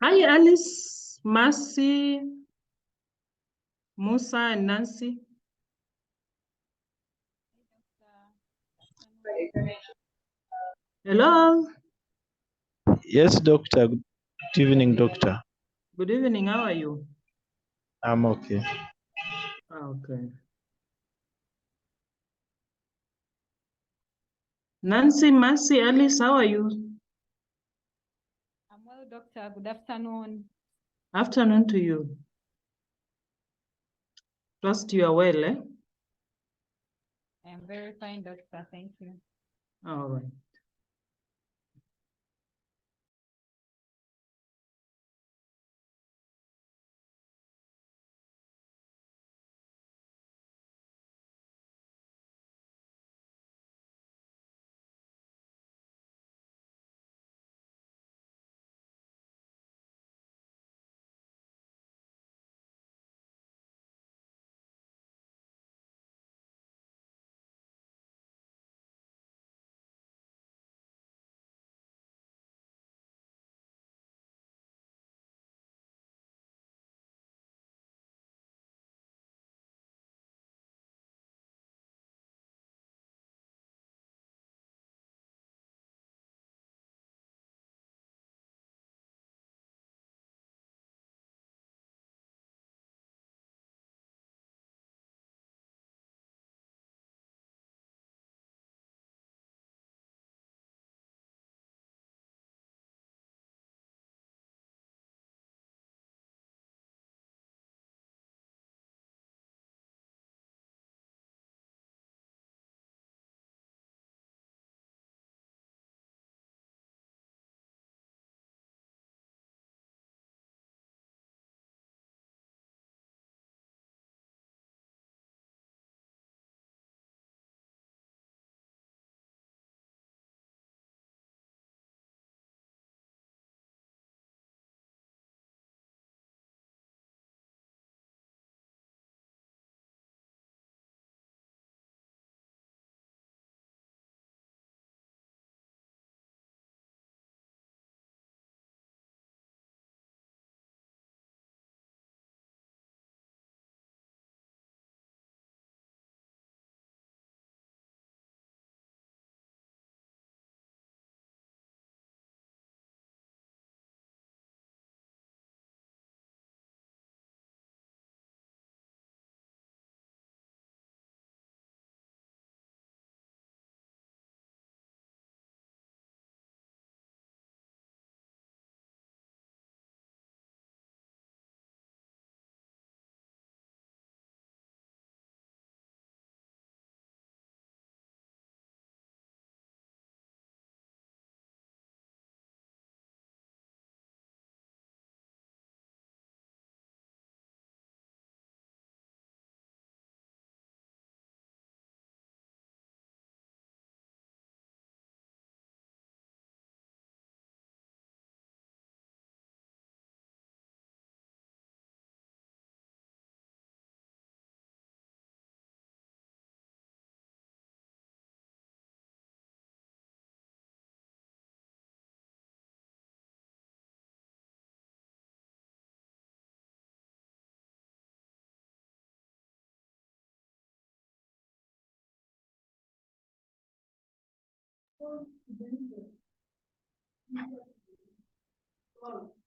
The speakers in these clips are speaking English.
Hi, Alice, Mercy, Musa, and Nancy. Hello. Yes, doctor. Good evening, doctor. Good evening. How are you? I'm okay. Okay. Nancy, Mercy, Alice, how are you? I'm well, doctor. Good afternoon. Afternoon to you. Trust you are well, eh? I am very fine, doctor. Thank you. All right.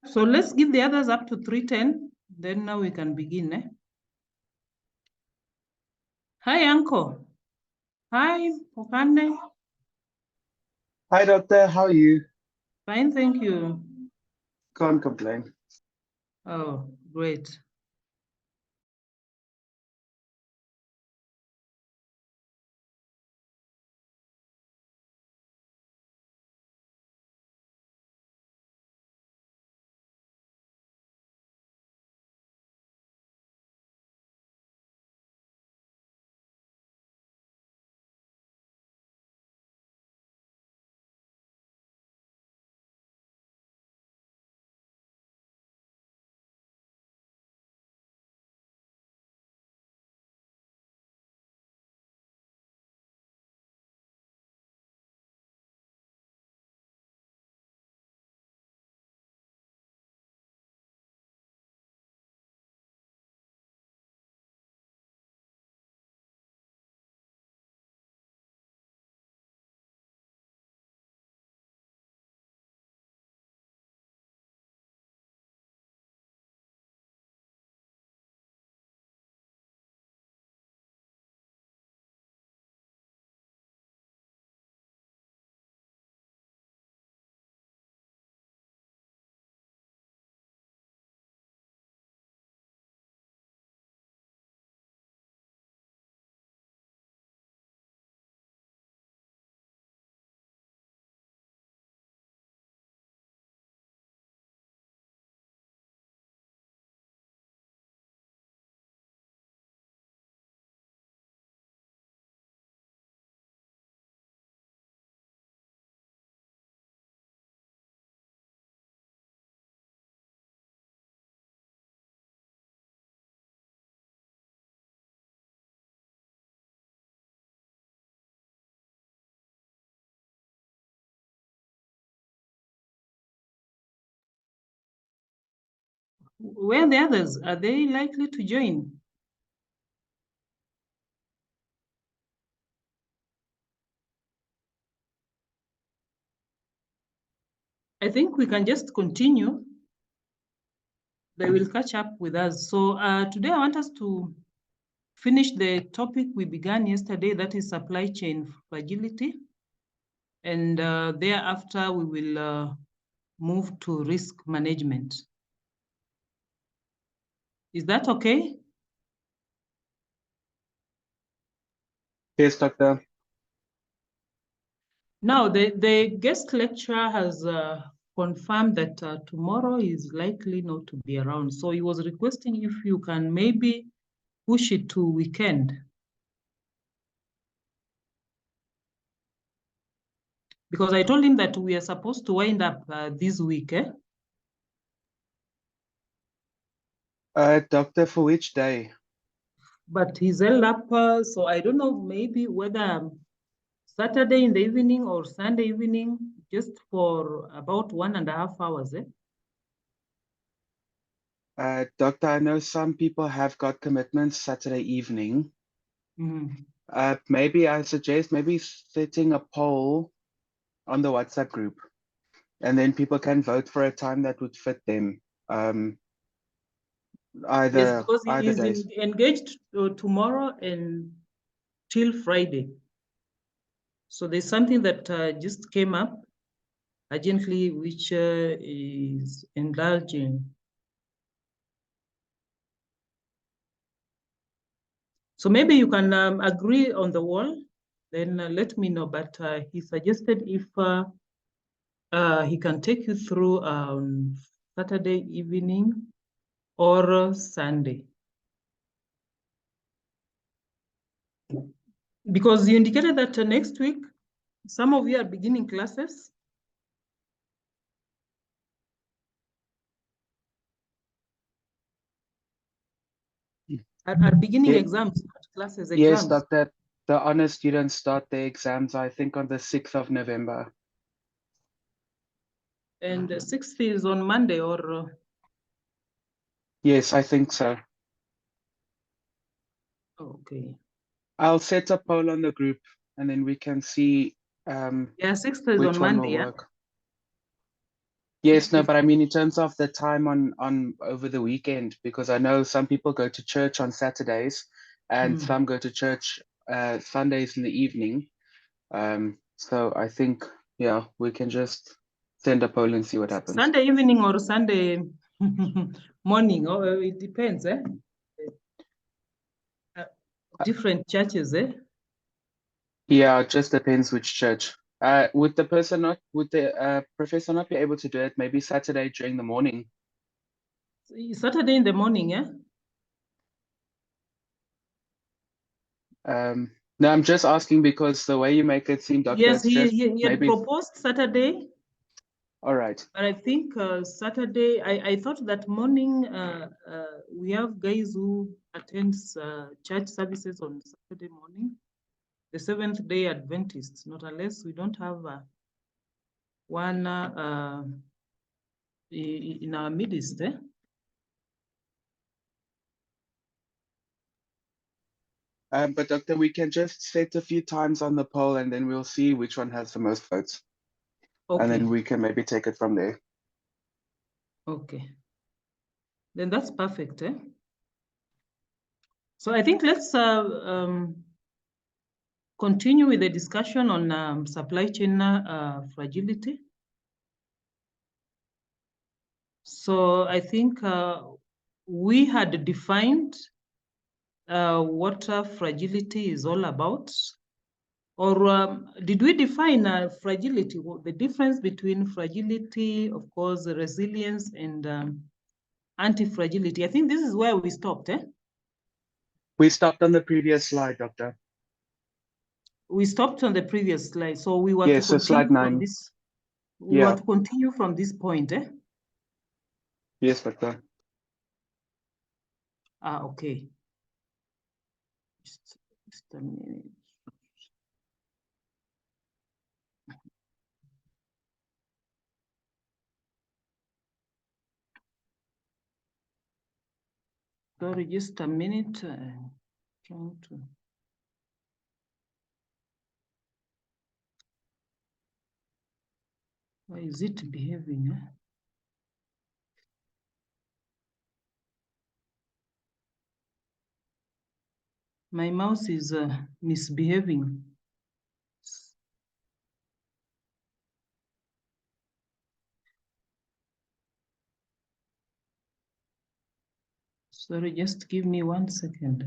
So let's give the others up to 310. Then now we can begin. Eh? Hi, Uncle. Hi, Okande. Hi, doctor. How are you? Fine, thank you. Can't complain. Oh, great. Where are the others? Are they likely to join? I think we can just continue. They will catch up with us. So today I want us to finish the topic we began yesterday, that is supply chain fragility. And thereafter, we will move to risk management. Is that okay? Yes, Doctor. Now, the guest lecturer has confirmed that tomorrow is likely not to be around. So he was requesting if you can maybe push it to weekend. Because I told him that we are supposed to wind up this week. Doctor, for which day? But he's held up, so I don't know, maybe whether Saturday in the evening or Sunday evening, just for about 1.5 hours. Doctor, I know some people have got commitments Saturday evening. Maybe I suggest maybe setting a poll on the WhatsApp group, and then people can vote for a time that would fit them. Yes, because either he's days. engaged tomorrow and till Friday. So there's something that just came up urgently, which is enlarging. So maybe you can agree on the wall, then let me know. But he suggested if he can take you through Saturday evening or Sunday. Because you indicated that next week, some of you are beginning classes. Are beginning exams, classes, exams. Yes, Doctor. The honor students start their exams, I think, on the 6th of November. And the 6th is on Monday, or? Yes, I think so. Okay. I'll set a poll on the group, and then we can see Yeah, 6th is which on one Monday, will yeah? work. Yes, no, 6th. but I mean in terms of the time on over the weekend, because I know some people go to church on Saturdays and some go to church Sundays in the evening. So I think, yeah, we can just send a poll and see what happens. Sunday evening or Sunday morning, or it depends, eh? Different churches, eh? Yeah, it just depends which church. Would the professor not be able to do it maybe Saturday during the morning? Saturday in the morning, yeah? No, I'm just asking because the way you make it seem, Doctor, Yes, it's just he had maybe. proposed Saturday. All right. But I think Saturday, I thought that morning we have guys who attends church services on Saturday morning, the Seventh-day Adventists, not unless we don't have one in our midst. Eh? But Doctor, we can just set a few times on the poll and then we'll see which one has the most votes. Okay. And then we can maybe take it from there. Okay. Then that's perfect. Eh? So I think let's continue with the discussion on supply chain fragility. So I think we had defined what fragility is all about. Or did we define fragility? The difference between fragility, of course, resilience, and anti-fragility. I think this is where we stopped. Eh? We stopped on the previous slide, Doctor. We stopped on the previous slide, so we were Yes, to so slide continue from 9. this. We were to continue from this point. Eh? Yes, Doctor. Okay. Just a minute. Sorry, just a minute. Trying to. Why is it behaving? My mouse is misbehaving. Sorry, just give me 1 second.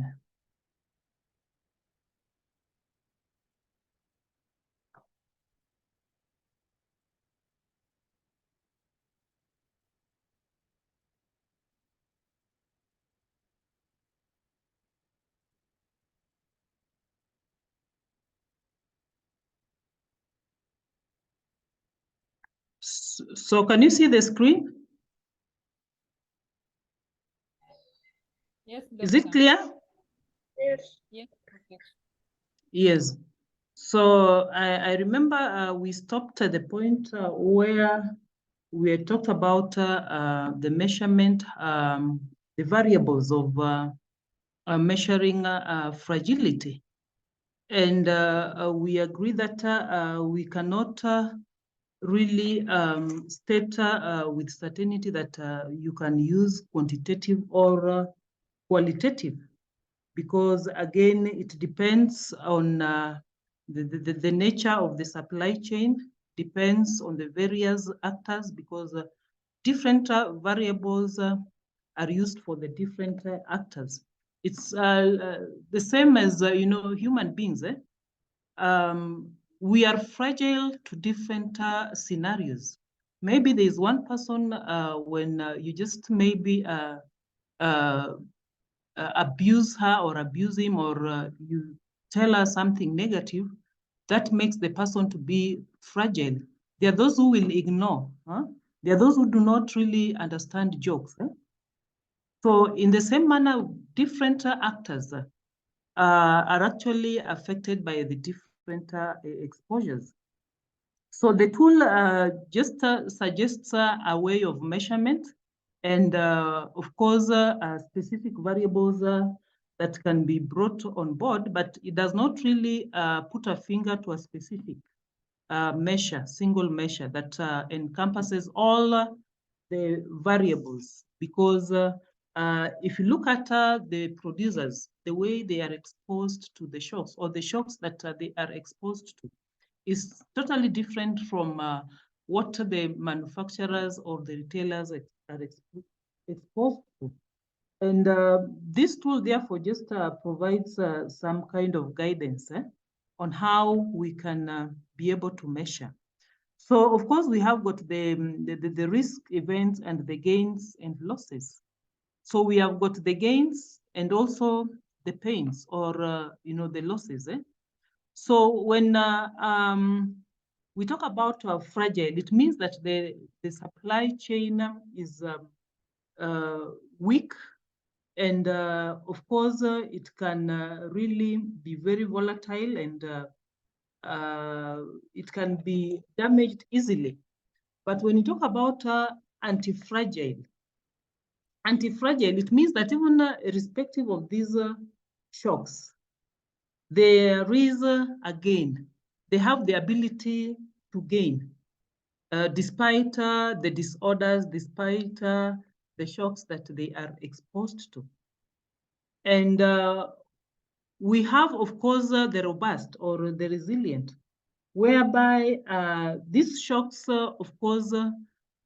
So can you see the screen? Yes, Is it doctor. clear? Yes. Yes. Okay. Yes. So I remember we stopped at the point where we had talked about the measurement, the variables of measuring fragility. And we agree that we cannot really state with certainty that you can use quantitative or qualitative, because again, it depends on the nature of the supply chain, depends on the various actors, because different variables are used for the different actors. It's the same as, human beings. We are fragile to different scenarios. Maybe there's one person when you just maybe abuse her or abuse him, or you tell her something negative, that makes the person to be fragile. There are those who will ignore. There are those who do not really understand jokes. So in the same manner, different actors are actually affected by the different exposures. So the tool just suggests a way of measurement, and of course, specific variables that can be brought on board, but it does not really put a finger to a specific measure, single measure that encompasses all the variables. Because if you look at the producers, the way they are exposed to the shocks, or the shocks that they are exposed to, is totally different from what the manufacturers or the retailers are exposed to. And this tool, therefore, just provides some kind of guidance on how we can be able to measure. So, of course, we have got the risk events and the gains and losses. So we have got the gains and also the pains, or the losses. So when we talk about fragile, it means that the supply chain is weak, and of course it can really be very volatile, and it can be damaged easily. But when you talk about anti-fragile, it means that even irrespective of these shocks, there is a gain. They have the ability to gain despite the disorders, despite the shocks that they are exposed to. And we have, of course, the robust or the resilient, whereby these shocks, of course,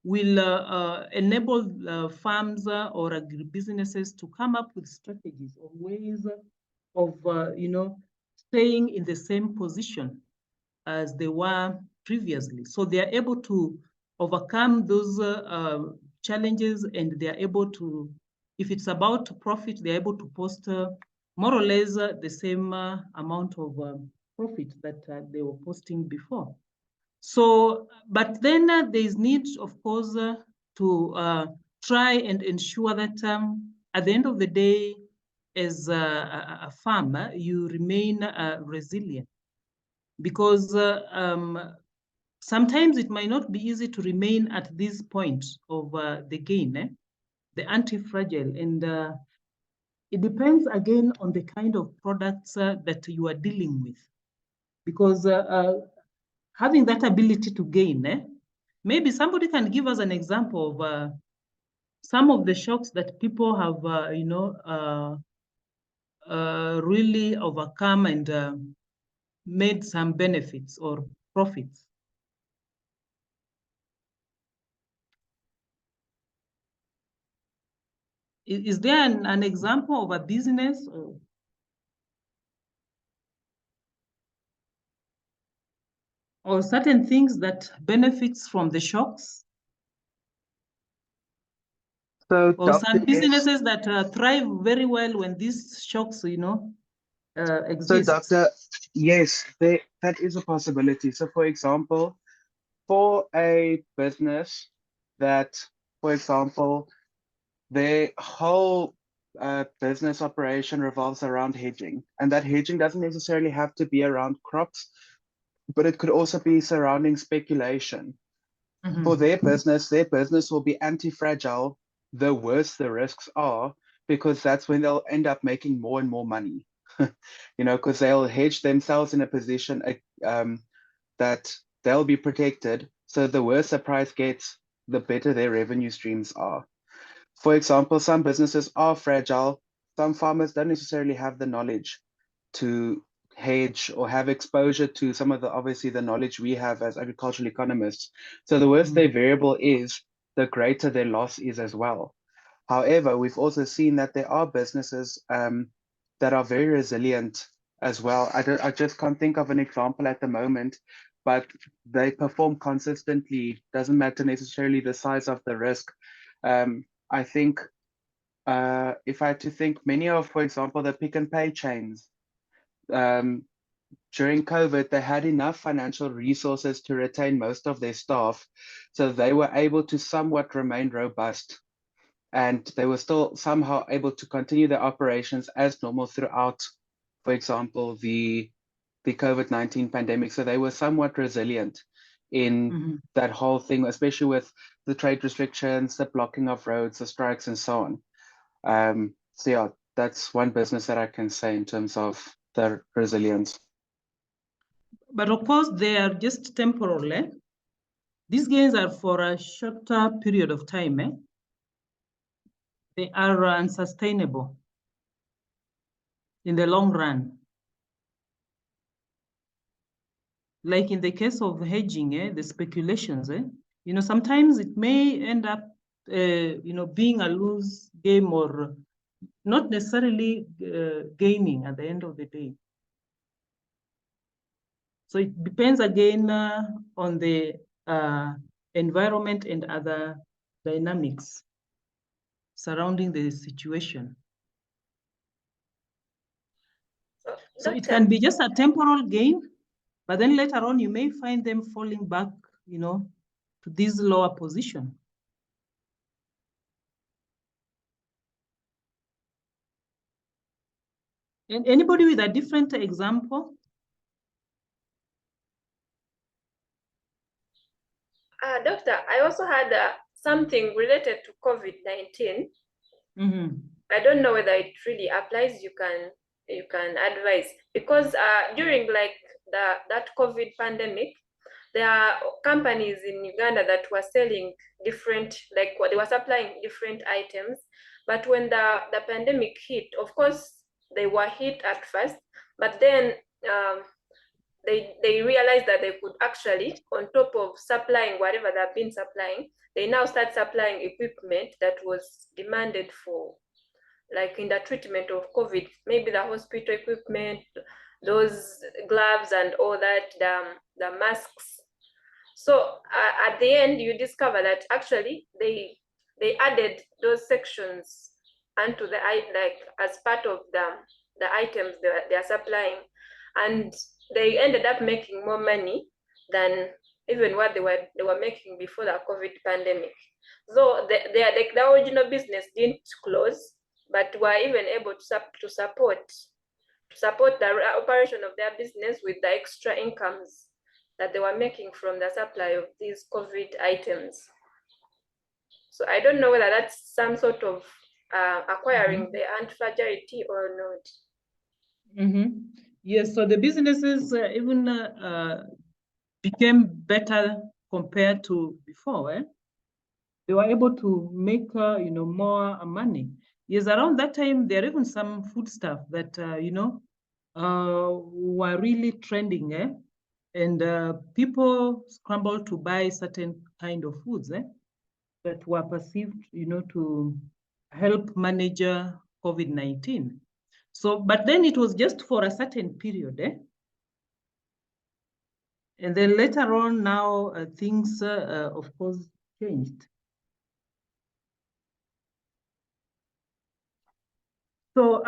will enable farms or agribusinesses to come up with strategies or ways of, staying in the same position as they were previously. So they are able to overcome those challenges, and they are able to, if it's about profit, they're able to post more or less the same amount of profit that they were posting before. So, but then there is need, of course, to try and ensure that at the end of the day, as a farmer, you remain resilient, because sometimes it might not be easy to remain at this point of the gain, the anti-fragile. And it depends again on the kind of products that you are dealing with, because having that ability to gain, maybe somebody can give us an example of some of the shocks that people have, really overcome and made some benefits or profits. Is there an example of a business or certain things that benefits from the shocks? So, Or Dr. some businesses that thrive very well when these shocks, exist? So, Doctor, yes, that is a possibility. So, for example, for a business that, for example, their whole business operation revolves around hedging, and that hedging doesn't necessarily have to be around crops, but it could also be surrounding speculation. Mhm. For their business will be anti-fragile the worse the risks are, because that's when they'll end up making more and more money. Because they'll hedge themselves in a position that they'll be protected. So the worse the price gets, the better their revenue streams are. For example, some businesses are fragile. Some farmers don't necessarily have the knowledge to hedge or have exposure to some of the, obviously, the knowledge we have as agricultural economists. So the worse their variable is, the greater their loss is as well. However, we've also seen that there are businesses that are very resilient as well. I just can't think of an example at the moment, but they perform consistently. Doesn't matter necessarily the size of the risk. I think if I had to think, many of, for example, the Pick n Pay chains, during COVID, they had enough financial resources to retain most of their staff, so they were able to somewhat remain robust. And they were still somehow able to continue their operations as normal throughout, for example, the COVID-19 pandemic. So they were somewhat resilient in that whole thing, especially with the trade restrictions, the blocking of roads, the strikes, and so on. So yeah, that's one business that I can say in terms of their resilience. But of course, they are just temporal. These gains are for a shorter period of time. They are unsustainable in the long run. Like in the case of hedging, the speculations, sometimes it may end up, being a lose game or not necessarily gaining at the end of the day. So it depends again on the environment and other dynamics surrounding the situation. So it can be just a temporal gain, but then later on you may find them falling back, to this lower position. And anybody with a different example? Doctor, I also had something related to COVID-19. I don't know whether it really applies. You can advise, because during like that COVID pandemic, there are companies in Uganda that were selling different, like they were supplying different items. But when the pandemic hit, of course, they were hit at first, but then they realized that they could actually, on top of supplying whatever they've been supplying, they now start supplying equipment that was demanded for, like in the treatment of COVID, maybe the hospital equipment, those gloves and all that, the masks. So at the end, you discover that actually they added those sections onto the, like, as part of the items they are supplying, and they ended up making more money than even what they were making before the COVID pandemic. So the original business didn't close, but were even able to support the operation of their business with the extra incomes that they were making from the supply of these COVID items. So I don't know whether that's some sort of acquiring the anti-fragility or not? Yes, so the businesses even became better compared to before. They were able to make more money. Yes, around that time there are even some food stuff that were really trending, and people scrambled to buy certain kind of foods that were perceived, to help manage COVID-19. So, but then it was just for a certain period, and then later on, now things, of course, changed. So,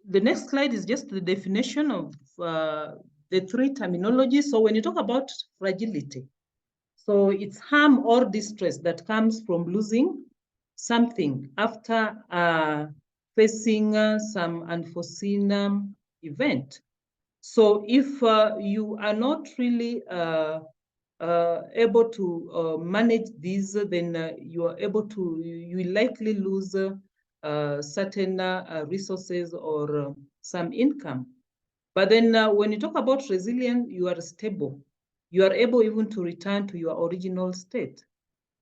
the next slide is just the definition of the three terminologies. So when you talk about fragility, so it's harm or distress that comes from losing something after facing some unforeseen event. So if you are not really able to manage these, then you are able to, you will likely lose certain resources or some income. But then when you talk about resilience, you are stable. You are able even to return to your original state.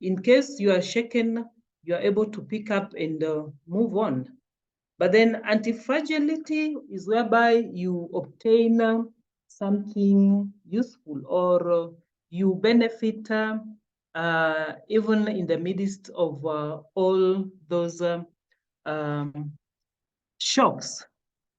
In case you are shaken, you are able to pick up and move on. But then anti-fragility is whereby you obtain something useful or you benefit even in the midst of all those shocks.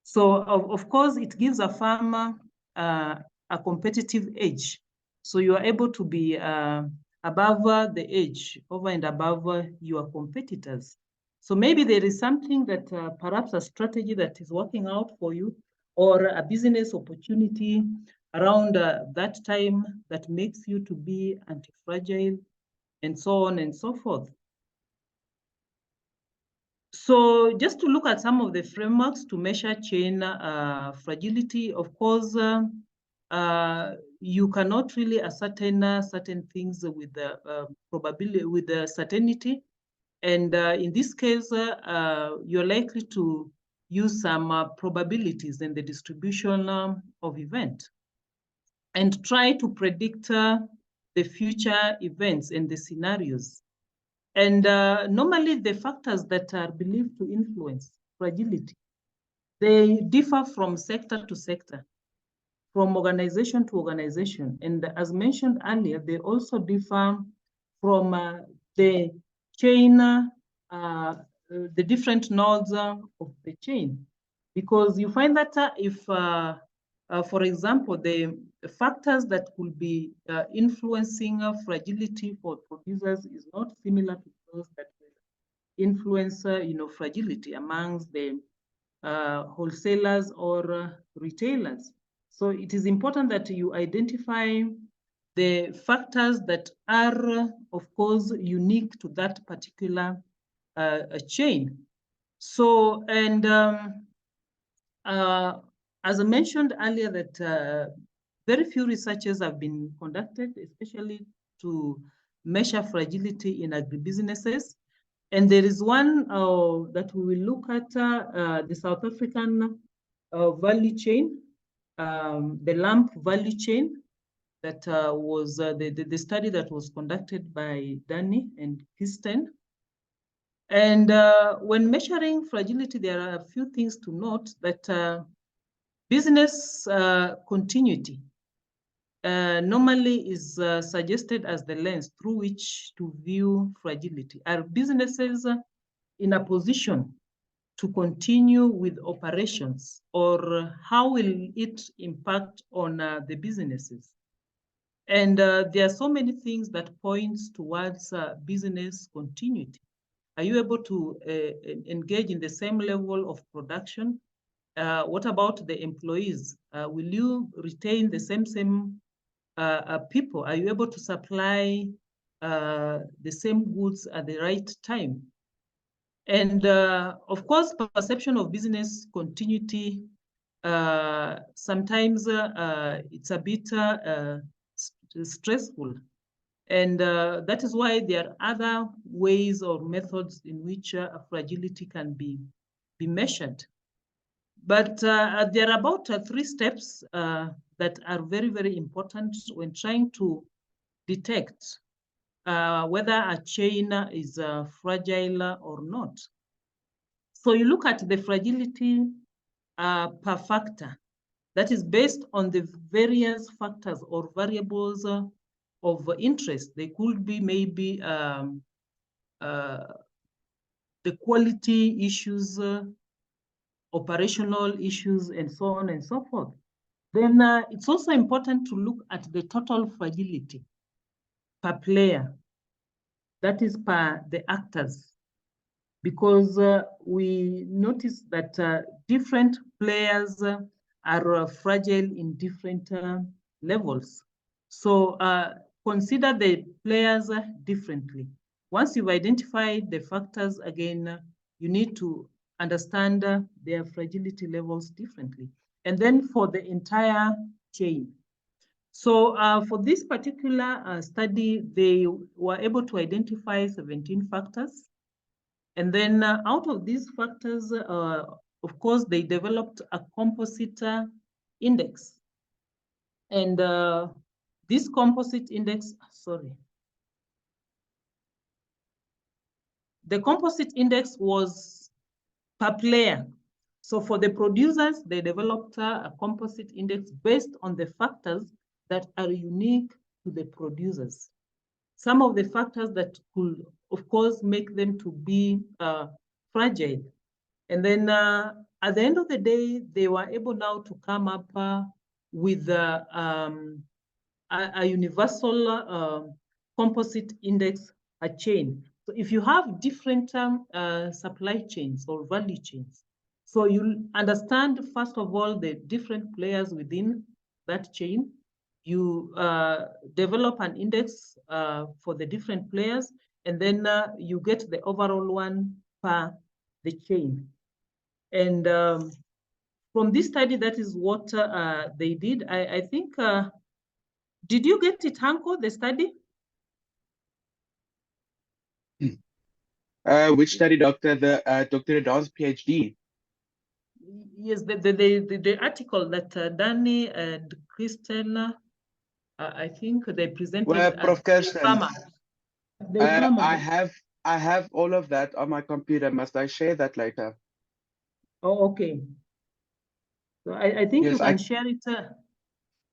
So of course, it gives a farmer a competitive edge. So you are able to be above the edge, over and above your competitors. So maybe there is something that perhaps a strategy that is working out for you, or a business opportunity around that time that makes you to be anti-fragile, and so on and so forth. So just to look at some of the frameworks to measure chain fragility, of course, you cannot really ascertain certain things with the probability, with the certainty. And in this case, you're likely to use some probabilities in the distribution of event and try to predict the future events and the scenarios. And normally the factors that are believed to influence fragility, they differ from sector to sector, from organization to organization. And as mentioned earlier, they also differ from the chain, the different nodes of the chain. Because you find that if, for example, the factors that could be influencing fragility for producers is not similar to those that will influence, fragility amongst the wholesalers or retailers. So it is important that you identify the factors that are, of course, unique to that particular chain. So, and as I mentioned earlier, that very few researches have been conducted, especially to measure fragility in agribusinesses. And there is one that we will look at, the South African value chain, the LAMP value chain, that was the study that was conducted by Danny and Kirsten. And when measuring fragility, there are a few things to note, that business continuity normally is suggested as the lens through which to view fragility. Are businesses in a position to continue with operations, or how will it impact on the businesses? And there are so many things that points towards business continuity. Are you able to engage in the same level of production? What about the employees? Will you retain the same people? Are you able to supply the same goods at the right time? And of course, perception of business continuity sometimes it's a bit stressful. And that is why there are other ways or methods in which fragility can be measured. But there are about 3 steps that are very, very important when trying to detect whether a chain is fragile or not. So you look at the fragility per factor. That is based on the various factors or variables of interest. They could be maybe the quality issues, operational issues, and so on and so forth. Then it's also important to look at the total fragility per player, that is per the actors, because we notice that different players are fragile in different levels. So consider the players differently. Once you've identified the factors, again, you need to understand their fragility levels differently. And then for the entire chain. So for this particular study, they were able to identify 17 factors. And then out of these factors, of course, they developed a composite index. And this composite index, the composite index was per player. So for the producers, they developed a composite index based on the factors that are unique to the producers. Some of the factors that could, of course, make them to be fragile. And then at the end of the day, they were able now to come up with a universal composite index, a chain. So if you have different supply chains or value chains, so you understand, first of all, the different players within that chain. You develop an index for the different players, and then you get the overall one per the chain. And from this study, that is what they did. I think, did you get it, Hanko, the study? Which study, Doctor? The Dr. Don's PhD. Yes, the article that Danny and Kristen, I think they presented. Well, Prof. Kirsten, I have all of that on my computer. Must I share that later? Oh, okay. So I think you can share it.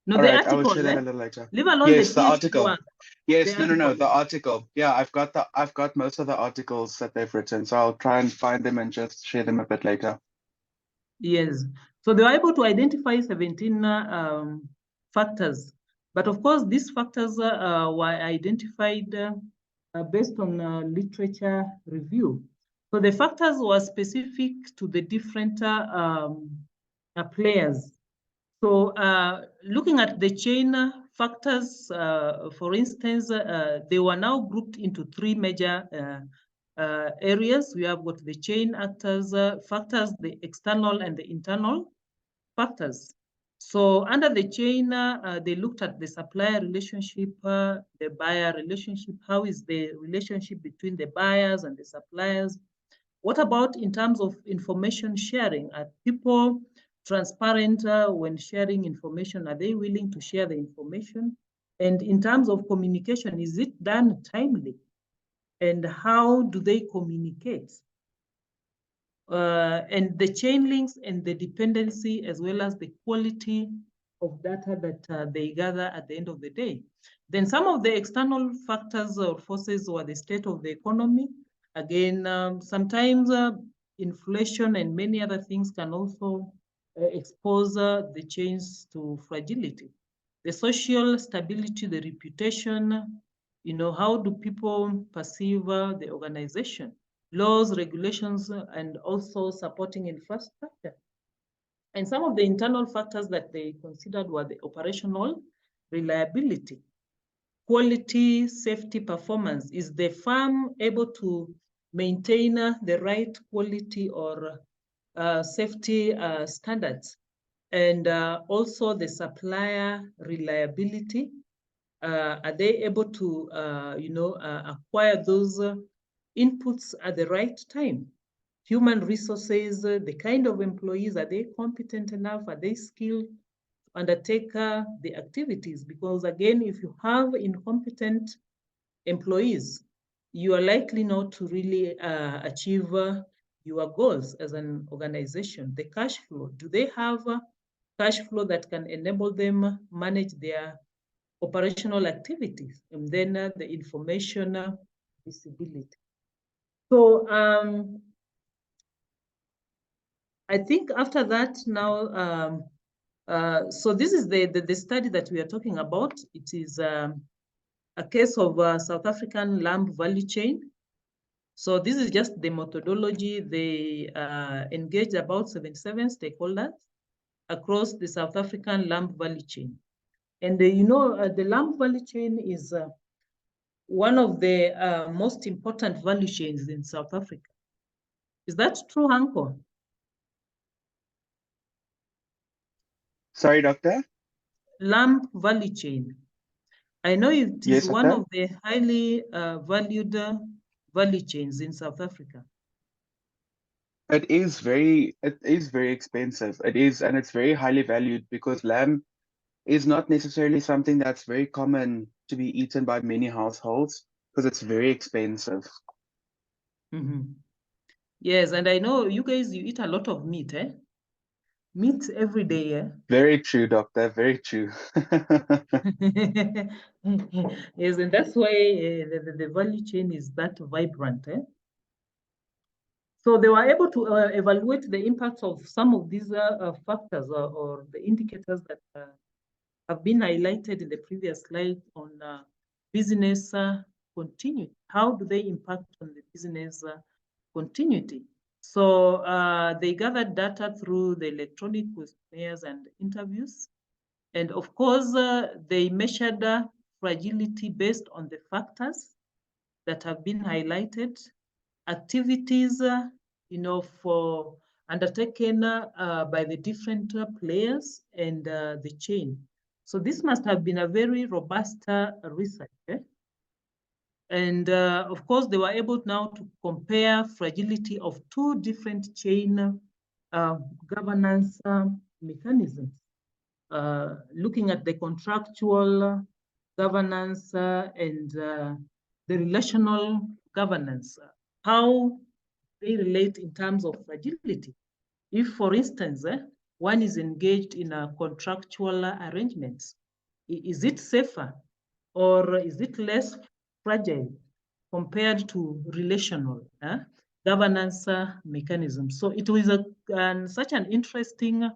No, all the right, article. I will share that a little later. Leave alone yes, the article. one. Yes, no, the article. Yeah, I've got most of the articles that they've written, so I'll try and find them and just share them a bit later. Yes, so they were able to identify 17 factors, but of course these factors were identified based on literature review. So the factors were specific to the different players. So looking at the chain factors, for instance, they were now grouped into 3 major areas. We have got the chain actors, factors, the external and the internal factors. So under the chain, they looked at the supplier relationship, the buyer relationship. How is the relationship between the buyers and the suppliers? What about in terms of information sharing? Are people transparent when sharing information? Are they willing to share the information? And in terms of communication, is it done timely? And how do they communicate? And the chain links and the dependency, as well as the quality of data that they gather at the end of the day. Then some of the external factors or forces were the state of the economy. Again, sometimes inflation and many other things can also expose the chains to fragility. The social stability, the reputation, how do people perceive the organization? Laws, regulations, and also supporting infrastructure. And some of the internal factors that they considered were the operational reliability, quality, safety, performance. Is the firm able to maintain the right quality or safety standards? and also the supplier reliability. Are they able to, acquire those inputs at the right time? Human resources, the kind of employees, are they competent enough? Are they skilled to undertake the activities? Because again, if you have incompetent employees, you are likely not to really achieve your goals as an organization. The cash flow, do they have cash flow that can enable them manage their operational activities? And then the information visibility. So I think after that now, so this is the study that we are talking about. It is a case of South African lamb value chain. So this is just the methodology. They engaged about 77 stakeholders across the South African lamb value chain. And the lamb value chain is one of the most important value chains in South Africa. Is that true, Hanko? Sorry, Doctor? Lamb value chain. I know it is Yes, one Doctor? of the highly valued value chains in South Africa. It is very expensive. It is, and it's very highly valued because lamb is not necessarily something that's very common to be eaten by many households because it's very expensive. Mm-hmm. Yes, and I know you guys, you eat a lot of meat, eh? Meat every day, eh? Very true, Doctor. Very true. Yes, and that's why the value chain is that vibrant, eh? So they were able to evaluate the impacts of some of these factors or the indicators that have been highlighted in the previous slide on business continuity. How do they impact on the business continuity? So they gathered data through the electronic questionnaires and interviews. And of course, they measured fragility based on the factors that have been highlighted, activities, for undertaken by the different players and the chain. So this must have been a very robust research. Eh? And of course, they were able now to compare fragility of two different chain governance mechanisms, looking at the contractual governance and the relational governance, how they relate in terms of fragility. If, for instance, one is engaged in a contractual arrangements, is it safer or is it less fragile compared to relational governance mechanisms? So it was such an interesting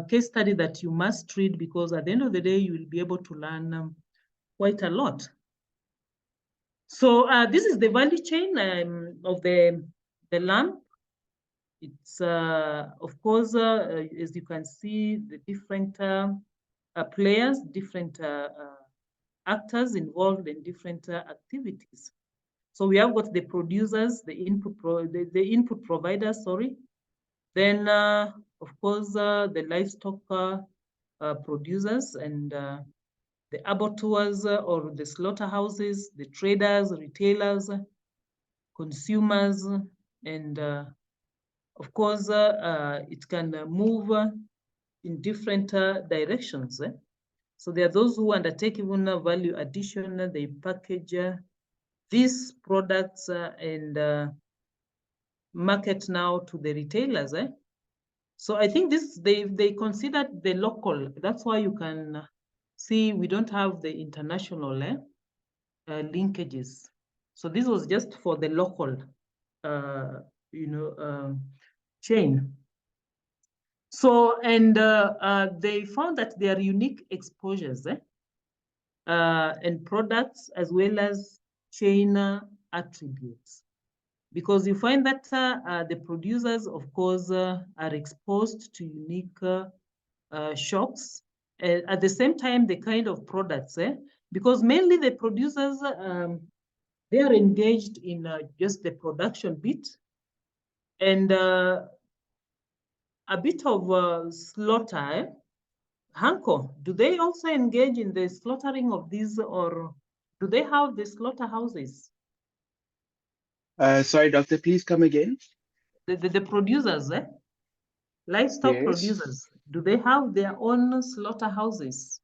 case study that you must read, because at the end of the day, you will be able to learn quite a lot. So this is the value chain of the lamb. It's, of course, as you can see, the different players, different actors involved in different activities. So we have got the producers, the input providers, sorry. Then, of course, the livestock producers and the abattoirs or the slaughterhouses, the traders, retailers, consumers, and of course, it can move in different directions. So there are those who undertake even value addition, they package these products and market now to the retailers. So I think this they considered the local. That's why you can see we don't have the international linkages. So this was just for the local, chain. So, and they found that there are unique exposures and products as well as chain attributes. Because you find that the producers, of course, are exposed to unique shocks. At the same time, the kind of products, because mainly the producers, they are engaged in just the production bit. And a bit of slaughter. Eh? Hanko, do they also engage in the slaughtering of these, or do they have the slaughterhouses? Sorry, doctor, please come again. The producers, eh? Livestock Yes. producers, do they have their own slaughterhouses?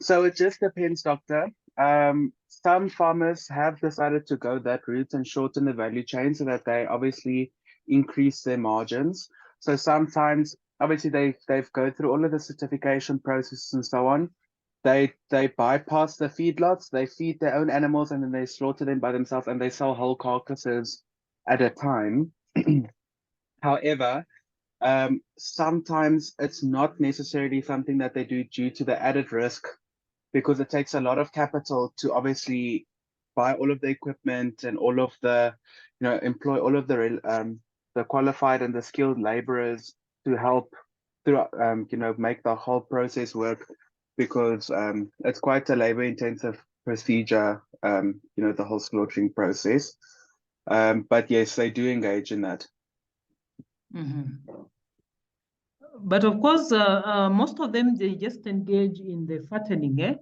So it just depends, doctor. Some farmers have decided to go that route and shorten the value chain so that they obviously increase their margins. So sometimes, obviously, they've go through all of the certification processes and so on. They bypass the feedlots, they feed their own animals, and then they slaughter them by themselves, and they sell whole carcasses at a time. However, sometimes it's not necessarily something that they do due to the added risk, because it takes a lot of capital to obviously buy all of the equipment and all of the, employ all of the qualified and the skilled laborers to help through, make the whole process work, because it's quite a labor intensive procedure, the whole slaughtering process. But yes, they do engage in that. Mm-hmm. But of course, most of them, they just engage in the fattening, eh?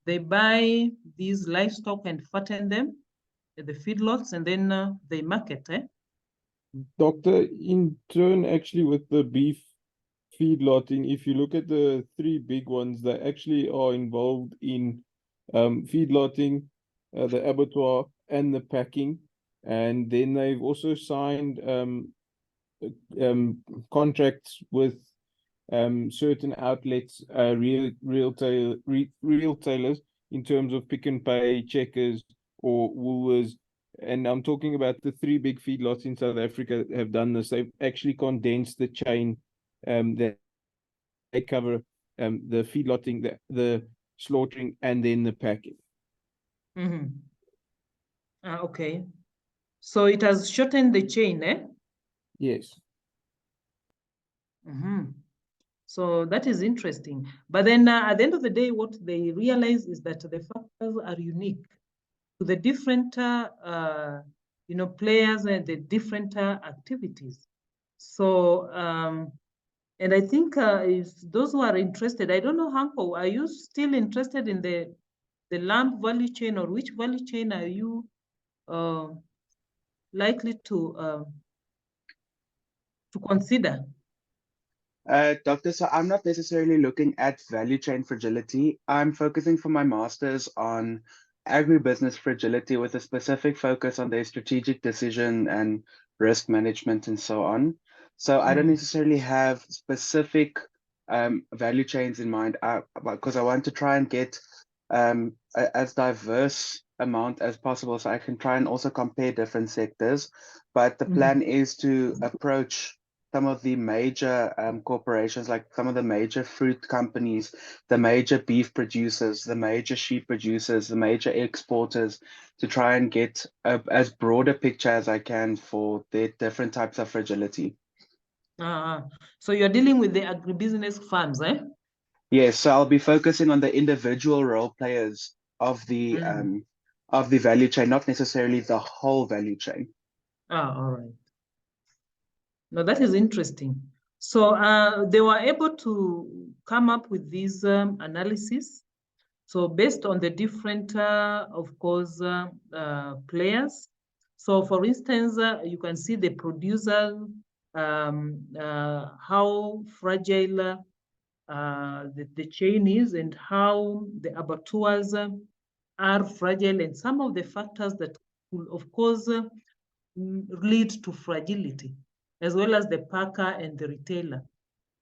They buy these livestock and fatten them at the feedlots, and then they market, eh? Doctor, in turn, actually, with the beef feedlotting, if you look at the three big ones, they actually are involved in feedlotting, the abattoir, and the packing. And then they've also signed contracts with certain outlets, retailers, in terms of Pick n Pay, Checkers, or Woolworths. And I'm talking about the three big feedlots in South Africa that have done this. They've actually condensed the chain that they cover, the feedlotting, the slaughtering, and then the packing. Mm-hmm. Okay. So it has shortened the chain, eh? Yes. Mm-hmm. So that is interesting. But then at the end of the day, what they realize is that the factors are unique to the different, players and the different activities. So, and I think if those who are interested, I don't know, Hanko, are you still interested in the lamb value chain, or which value chain are you likely to consider? Doctor, so I'm not necessarily looking at value chain fragility. I'm focusing for my master's on agribusiness fragility with a specific focus on their strategic decision and risk management and so on. So I don't necessarily have specific value chains in mind, because I want to try and get as diverse amount as possible, so I can try and also compare different sectors. But the plan is to approach some of the major corporations, like some of the major fruit companies, the major beef producers, the major sheep producers, the major exporters, to try and get as broad a picture as I can for their different types of fragility. So you're dealing with the agribusiness firms, eh? Yes, so I'll be focusing on the individual role players of the value chain, not necessarily the whole value chain. All right. Now that is interesting. So they were able to come up with these analysis. So based on the different, of course, players. So for instance, you can see the producer, how fragile the chain is, and how the abattoirs are fragile, and some of the factors that will, of course, lead to fragility, as well as the packer and the retailer.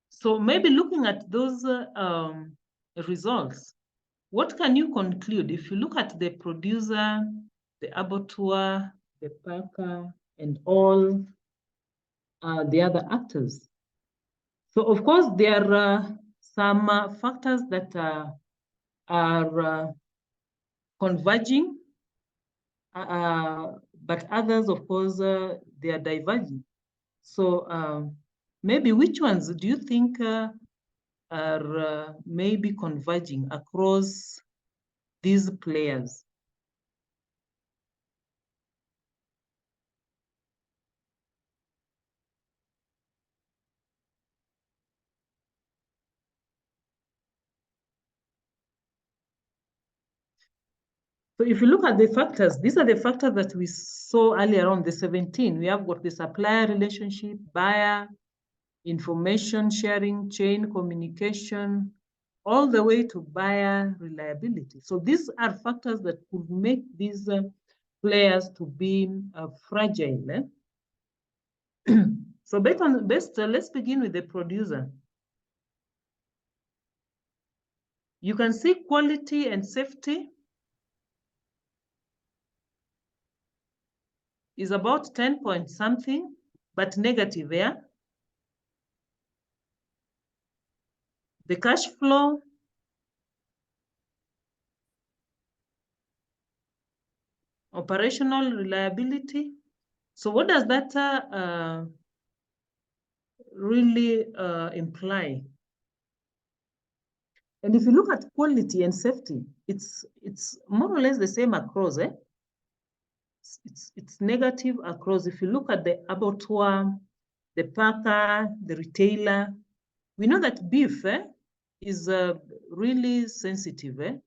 So maybe looking at those results, what can you conclude if you look at the producer, the abattoir, the packer, and all the other actors? So of course, there are some factors that are converging, but others, of course, they are diverging. So maybe which ones do you think are maybe converging across these players? So if you look at the factors, these are the factors that we saw earlier on, the 17. We have got the supplier relationship, buyer, information sharing, chain communication, all the way to buyer reliability. So these are factors that could make these players to be fragile. So let's begin with the producer. You can see quality and safety is about 10 point something, but negative there. Yeah? The cash flow operational reliability. So what does that really imply? And if you look at quality and safety, it's more or less the same across. It's negative across. If you look at the abattoir, the packer, the retailer, we know that beef is really sensitive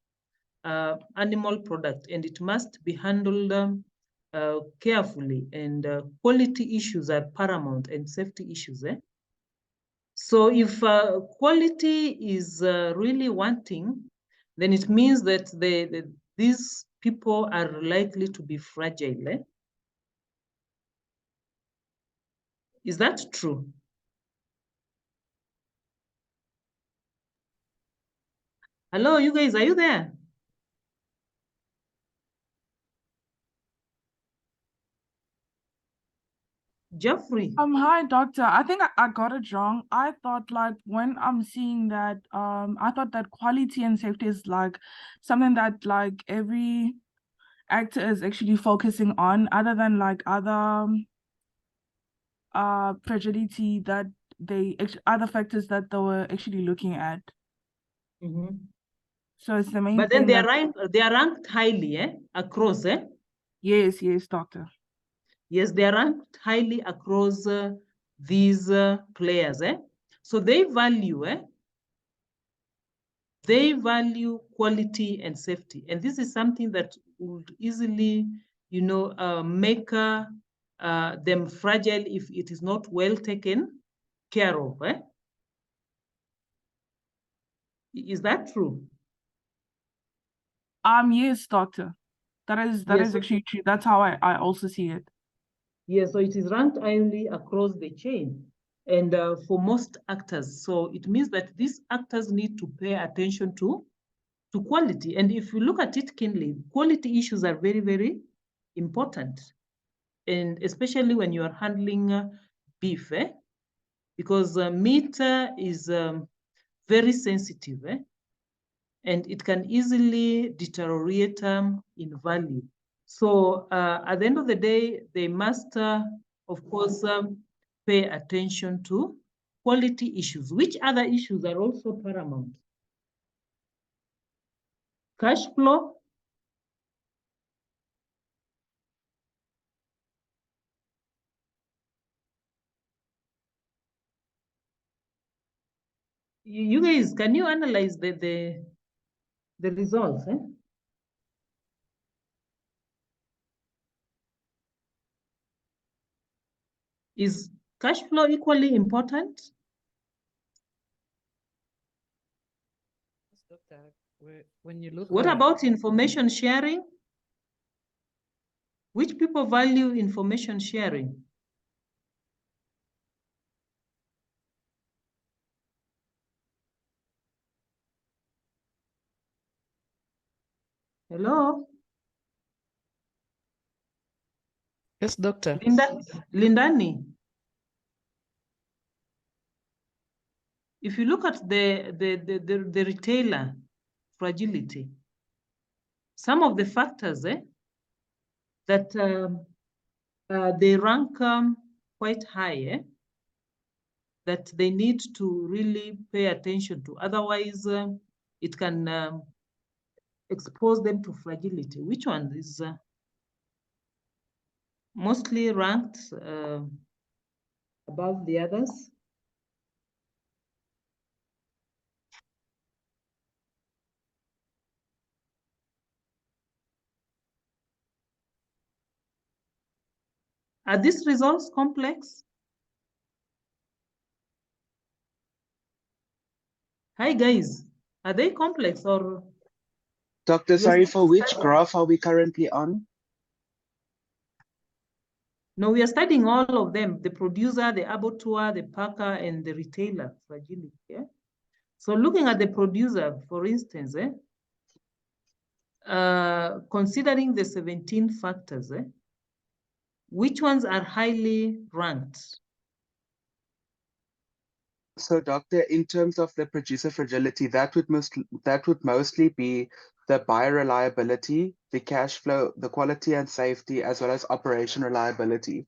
animal product, and it must be handled carefully, and quality issues are paramount, and safety issues. So if quality is really wanting, then it means that these people are likely to be fragile. Is that true? Hello, you guys, are you there? Jeffrey. Hi, doctor. I think I got it wrong. I thought like when I'm seeing that, I thought that quality and safety is like something that like every actor is actually focusing on, other than like other fragility that other factors that they were actually looking at. Mm-hmm. So it's the main but then thing they are ranked highly across. Yes, doctor. Yes, they are ranked highly across these players. So they value quality and safety, and this is something that would easily, make them fragile if it is not well taken care of. Is that true? Yes, doctor. That is actually true. That's how I also see it. Yes, so it is ranked highly across the chain, and for most actors. So it means that these actors need to pay attention to quality. And if you look at it keenly, quality issues are very, very important. And especially when you are handling beef, because meat is very sensitive, and it can easily deteriorate in value. So at the end of the day, they must, of course, pay attention to quality issues. Which other issues are also paramount? Cash flow. You guys, can you analyze the results? Is cash flow equally important? Doctor, when you look What about information sharing? Which people value information sharing? Hello? Yes, doctor. Lindani. If you look at the retailer fragility, some of the factors that they rank quite high, that they need to really pay attention to. Otherwise, it can expose them to fragility. Which one is mostly ranked above the others? Are these results complex? Hi guys, are they complex or? Doctor, You're sorry, still for which studying? graph are we currently on? No, we are studying all of them, the producer, the abattoir, the packer, and the retailer fragility. Yeah? So looking at the producer, for instance, considering the 17 factors, which ones are highly ranked? So, doctor, in terms of the producer fragility, that would mostly be the buyer reliability, the cash flow, the quality and safety, as well as operation reliability.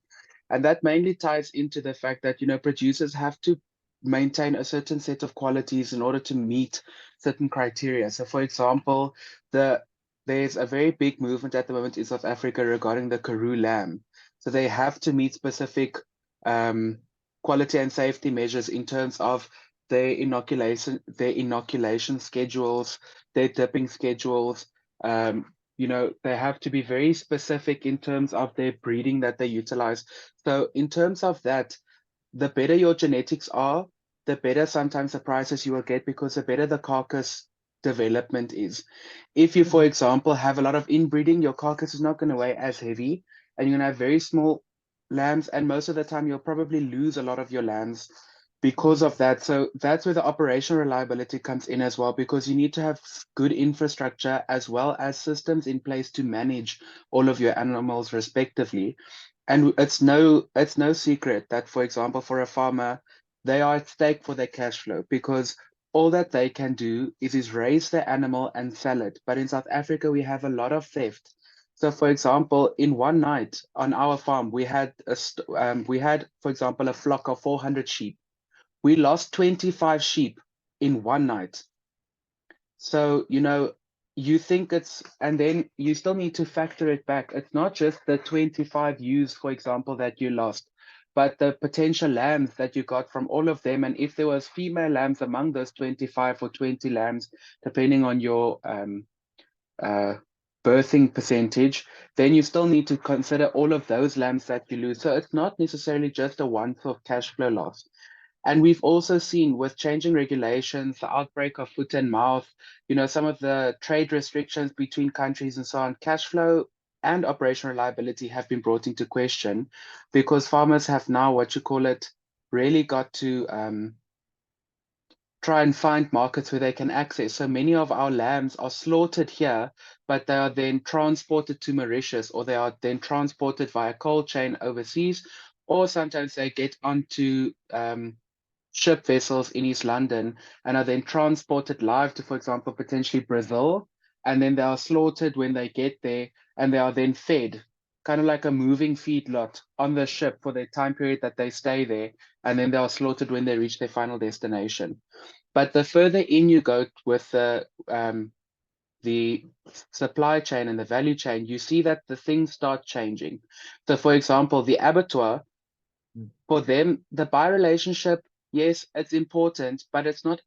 And that mainly ties into the fact that, you know, producers have to maintain a certain set of qualities in order to meet certain criteria. So, for example, there's a very big movement at the moment in South Africa regarding the Karoo lamb. So they have to meet specific quality and safety measures in terms of their inoculation schedules, their dipping schedules. You know, they have to be very specific in terms of their breeding that they utilize. So in terms of that, the better your genetics are, the better sometimes the prices you will get, because the better the carcass development is. If you, for example, have a lot of inbreeding, your carcass is not going to weigh as heavy, and you're going to have very small lambs, and most of the time you'll probably lose a lot of your lambs because of that. So that's where the operational reliability comes in as well, because you need to have good infrastructure as well as systems in place to manage all of your animals respectively. And it's no secret that, for example, for a farmer, they are at stake for their cash flow, because all that they can do is raise their animal and sell it. But in South Africa, we have a lot of theft. So, for example, in one night on our farm, we had, for example, a flock of 400 sheep. We lost 25 sheep in one night. So, you know, you think and then you still need to factor it back. It's not just the 25 ewes, for example, that you lost, but the potential lambs that you got from all of them. And if there was female lambs among those 25 or 20 lambs, depending on your birthing percentage, then you still need to consider all of those lambs that you lose. So it's not necessarily just a once-off cash flow loss. And we've also seen, with changing regulations, the outbreak of foot and mouth, you know, some of the trade restrictions between countries and so on, cash flow and operational reliability have been brought into question, because farmers have now, what you call it, really got to try and find markets where they can access. So many of our lambs are slaughtered here, but they are then transported to Mauritius, or they are then transported via cold chain overseas, or sometimes they get onto ship vessels in East London and are then transported live to, for example, potentially Brazil, and then they are slaughtered when they get there, and they are then fed, kind of like a moving feedlot on the ship for the time period that they stay there, and then they are slaughtered when they reach their final destination. But the further in you go with the supply chain and the value chain, you see that the things start changing. So, for example, the abattoir, for them, the buyer relationship, yes, it's important, but it's not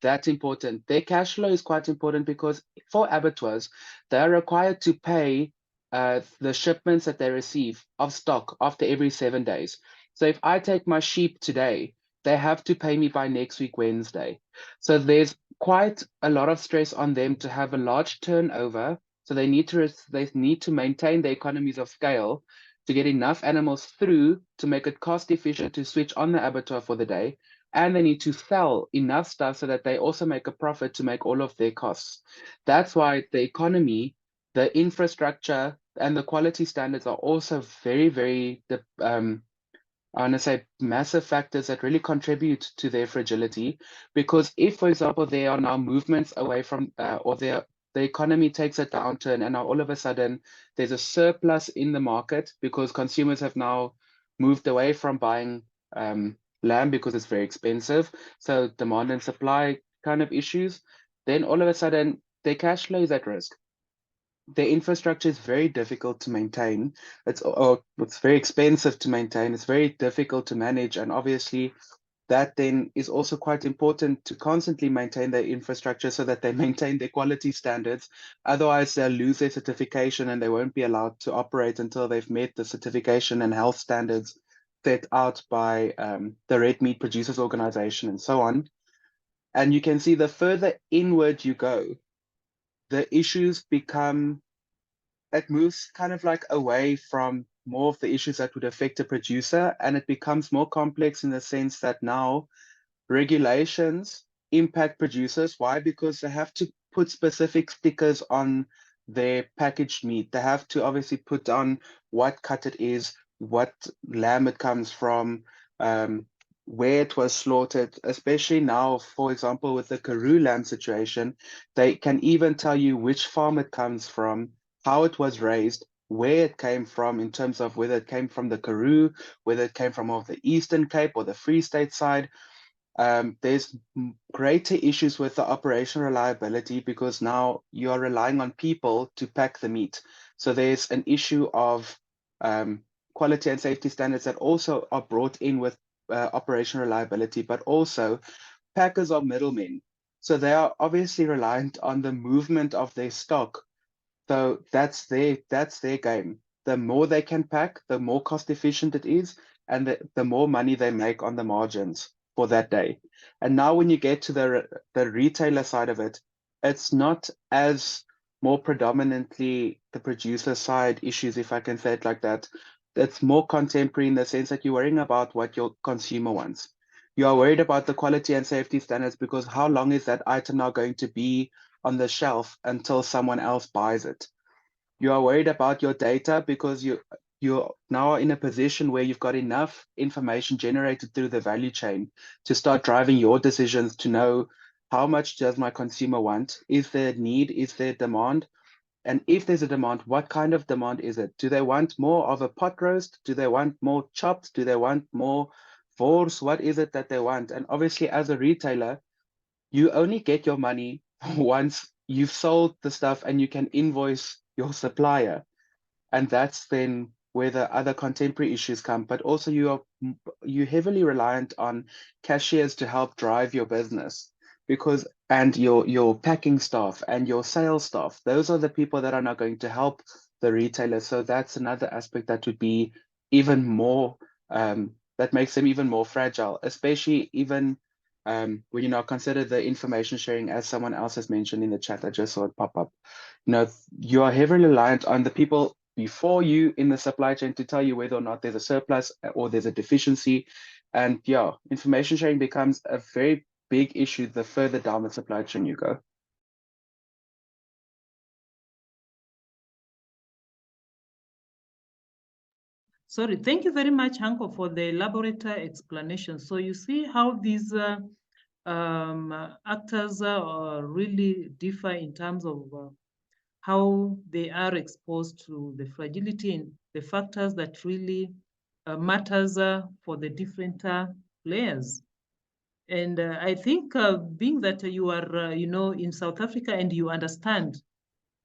that important. Their cash flow is quite important, because for abattoirs, they are required to pay the shipments that they receive of stock after every 7 days. So if I take my sheep today, they have to pay me by next week, Wednesday. So there's quite a lot of stress on them to have a large turnover. So they need to maintain the economies of scale to get enough animals through to make it cost efficient to switch on the abattoir for the day. And they need to sell enough stuff so that they also make a profit to make all of their costs. That's why the economy, the infrastructure, and the quality standards are also very, very, I want to say, massive factors that really contribute to their fragility. Because if, for example, there are now movements away from, or the economy takes a downturn, and now all of a sudden there's a surplus in the market because consumers have now moved away from buying lamb because it's very expensive. So demand and supply kind of issues. Then all of a sudden their cash flow is at risk. The infrastructure is very difficult to maintain. It's very expensive to maintain. It's very difficult to manage. And obviously, that then is also quite important to constantly maintain their infrastructure so that they maintain their quality standards. Otherwise, they'll lose their certification and they won't be allowed to operate until they've met the certification and health standards set out by the Red Meat Producers Organization and so on. And you can see the further inward you go, the issues become, it moves kind of like away from more of the issues that would affect a producer, and it becomes more complex in the sense that now regulations impact producers. Why? Because they have to put specific stickers on their packaged meat. They have to obviously put on what cut it is, what lamb it comes from, where it was slaughtered, especially now, for example, with the Karoo lamb situation, they can even tell you which farm it comes from, how it was raised, where it came from in terms of whether it came from the Karoo, whether it came from the Eastern Cape or the Free State side. There's greater issues with the operational reliability because now you are relying on people to pack the meat. So there's an issue of quality and safety standards that also are brought in with operational reliability, but also packers are middlemen. So they are obviously reliant on the movement of their stock. So that's their game. The more they can pack, the more cost efficient it is, and the more money they make on the margins for that day. And now when you get to the retailer side of it, it's not as more predominantly the producer side issues, if I can say it like that. It's more contemporary in the sense that you're worrying about what your consumer wants. You are worried about the quality and safety standards because how long is that item now going to be on the shelf until someone else buys it? You are worried about your data because you're now in a position where you've got enough information generated through the value chain to start driving your decisions to know how much does my consumer want? Is there a need? Is there demand? And if there's a demand, what kind of demand is it? Do they want more of a pot roast? Do they want more chopped? Do they want more force? What is it that they want? And obviously, as a retailer, you only get your money once you've sold the stuff and you can invoice your supplier. And that's then where the other contemporary issues come. But also you're heavily reliant on cashiers to help drive your business because and your packing staff and your sales staff. Those are the people that are not going to help the retailer. So that's another aspect that would be even more that makes them even more fragile, especially even when you now consider the information sharing, as someone else has mentioned in the chat. I just saw it pop up. You are heavily reliant on the people before you in the supply chain to tell you whether or not there's a surplus or there's a deficiency. And yeah, information sharing becomes a very big issue the further down the supply chain you go. Sorry, thank you very much, Hanko, for the elaborate explanation. So you see how these actors really differ in terms of how they are exposed to the fragility and the factors that really matters for the different players. And I think being that you are, in South Africa and you understand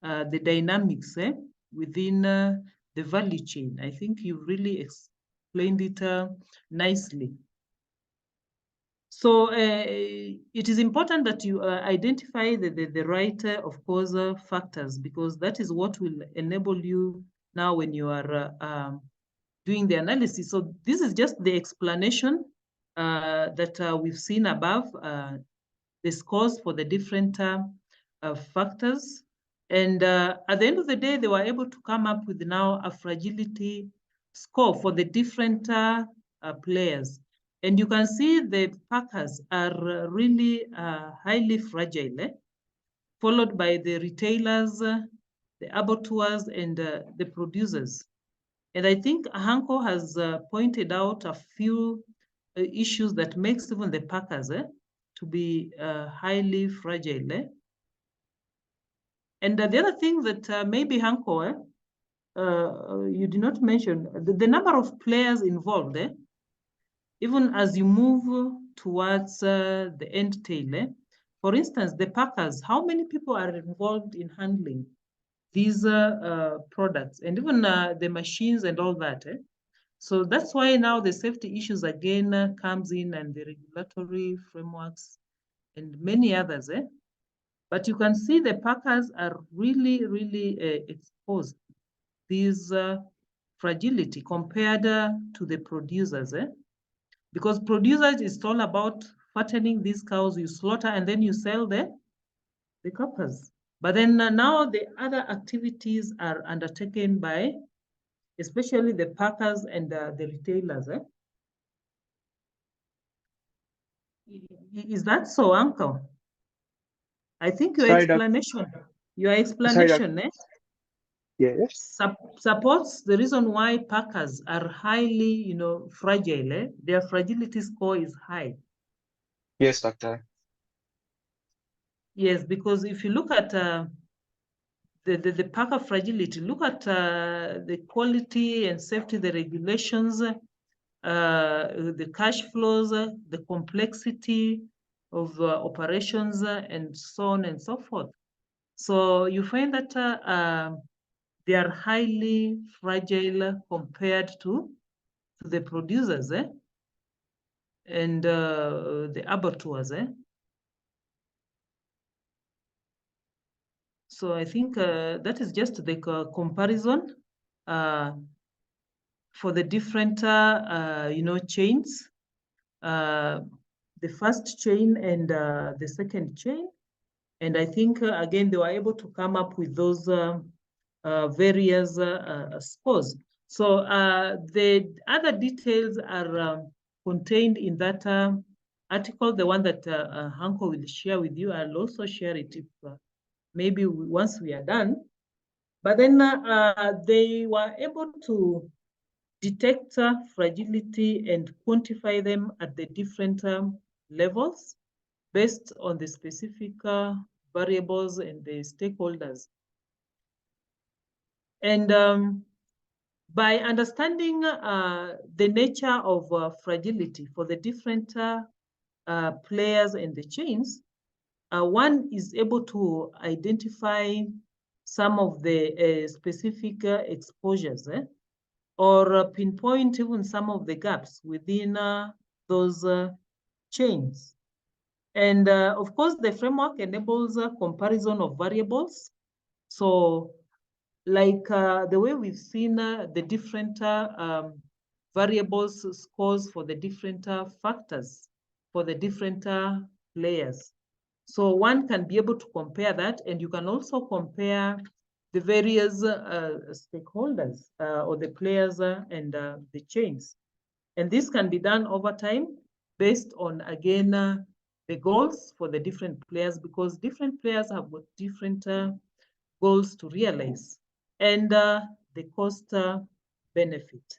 the dynamics within the value chain, I think you really explained it nicely. So it is important that you identify the right, of course, factors, because that is what will enable you now when you are doing the analysis. So this is just the explanation that we've seen above, the scores for the different factors. And at the end of the day, they were able to come up with now a fragility score for the different players. And you can see the packers are really highly fragile, followed by the retailers, the abattoirs, and the producers. And I think Hanko has pointed out a few issues that makes even the packers to be highly fragile. And the other thing that maybe Hanko, you did not mention, the number of players involved, even as you move towards the end tail. For instance, the packers, how many people are involved in handling these products, and even the machines and all that? So that's why now the safety issues again comes in, and the regulatory frameworks and many others. But you can see the packers are really, really exposed these fragility compared to the producers. Because producers, it's all about fattening these cows, you slaughter and then you sell the coppers. But then now the other activities are undertaken by especially the packers and the retailers. Is that so, Uncle? I think your Sorry, explanation, Yes. supports the reason why packers are highly, fragile. Their fragility score is high. Yes, doctor. Yes, because if you look at the packer fragility, look at the quality and safety, the regulations, the cash flows, the complexity of operations, and so on and so forth. So you find that they are highly fragile compared to the producers and the abattoirs. So I think that is just the comparison for the different, chains. The first chain and the second chain. And I think, again, they were able to come up with those various scores. So the other details are contained in that article, the one that Hanko will share with you. I'll also share it if maybe once we are done. But then they were able to detect fragility and quantify them at the different levels based on the specific variables and the stakeholders. And by understanding the nature of fragility for the different players in the chains, one is able to identify some of the specific exposures or pinpoint even some of the gaps within those chains. And of course, the framework enables a comparison of variables. So like the way we've seen the different variables scores for the different factors for the different players. So one can be able to compare that, and you can also compare the various stakeholders or the players and the chains. And this can be done over time based on, again, the goals for the different players, because different players have got different goals to realize, and the cost benefit.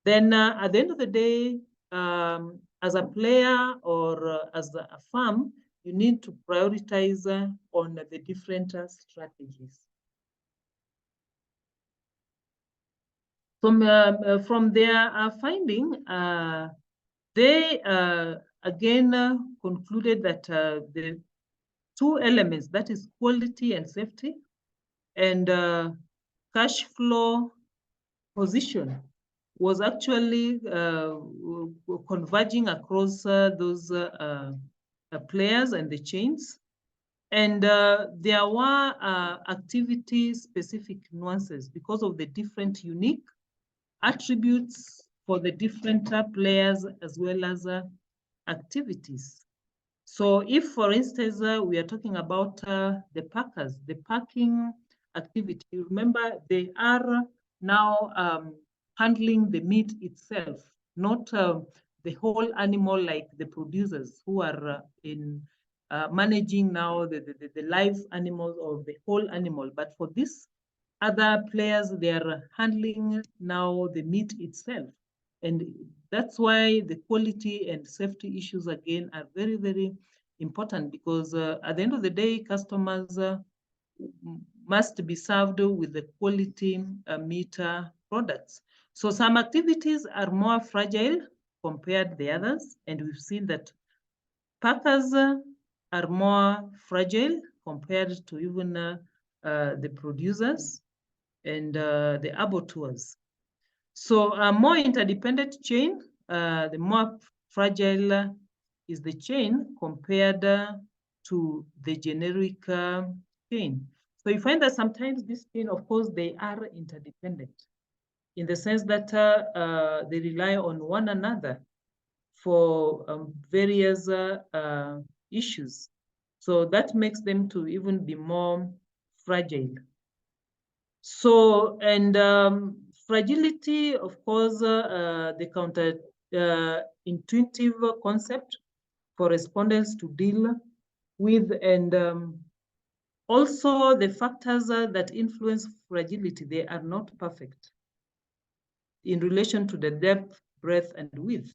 Then at the end of the day, as a player or as a farm, you need to prioritize on the different strategies. From their finding, they again concluded that the two elements, that is quality and safety, and cash flow position, was actually converging across those players and the chains. And there were activity-specific nuances because of the different unique attributes for the different players as well as activities. So if, for instance, we are talking about the packers, the packing activity, remember they are now handling the meat itself, not the whole animal like the producers who are in managing now the live animals or the whole animal. But for this other players, they are handling now the meat itself. And that's why the quality and safety issues, again, are very, very important, because at the end of the day, customers must be served with the quality meat products. So some activities are more fragile compared to the others. And we've seen that packers are more fragile compared to even the producers and the abattoirs. So a more interdependent chain, the more fragile is the chain compared to the generic chain. So you find that sometimes this chain, of course, they are interdependent in the sense that they rely on one another for various issues. So that makes them to even be more fragile. So, and fragility, of course, the counter-intuitive concept for respondents to deal with, and also the factors that influence fragility, they are not perfect in relation to the depth, breadth, and width.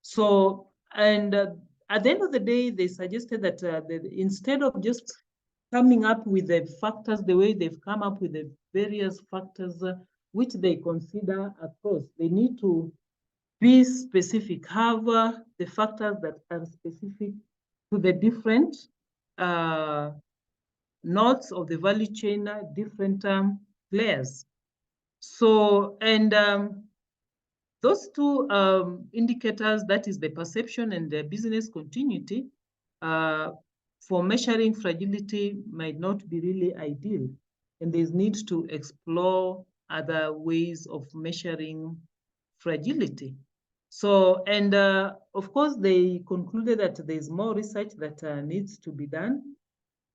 So, and at the end of the day, they suggested that instead of just coming up with the factors the way they've come up with the various factors which they consider across, they need to be specific, have the factors that are specific to the different nodes of the value chain, different players. So, and those two indicators, that is the perception and the business continuity, for measuring fragility might not be really ideal. And there's need to explore other ways of measuring fragility. So, and of course, they concluded that there's more research that needs to be done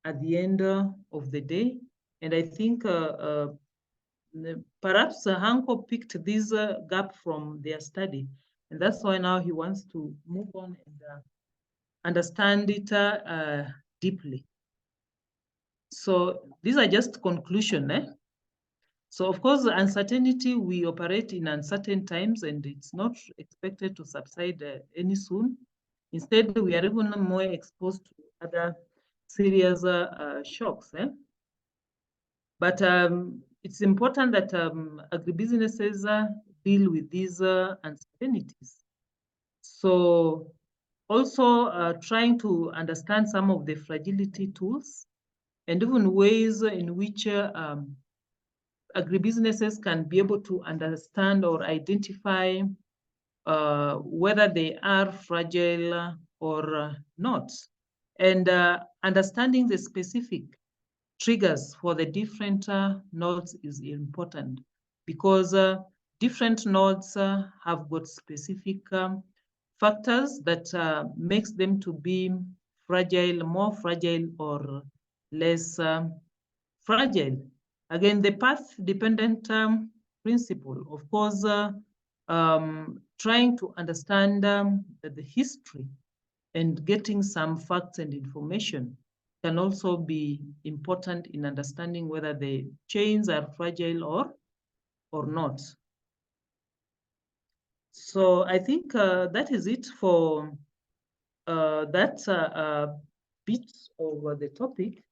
at the end of the day. And I think perhaps Hanko picked this gap from their study. And that's why now he wants to move on and understand it deeply. So these are just conclusion. So of course, uncertainty, we operate in uncertain times and it's not expected to subside any soon. Instead, we are even more exposed to other serious shocks. But it's important that agribusinesses deal with these uncertainties. So also trying to understand some of the fragility tools and even ways in which agribusinesses can be able to understand or identify whether they are fragile or not. And understanding the specific triggers for the different nodes is important because different nodes have got specific factors that makes them to be fragile, more fragile or less fragile. Again, the path-dependent principle, of course, trying to understand the history and getting some facts and information can also be important in understanding whether the chains are fragile or not. So I think that is it for that bit of the topic.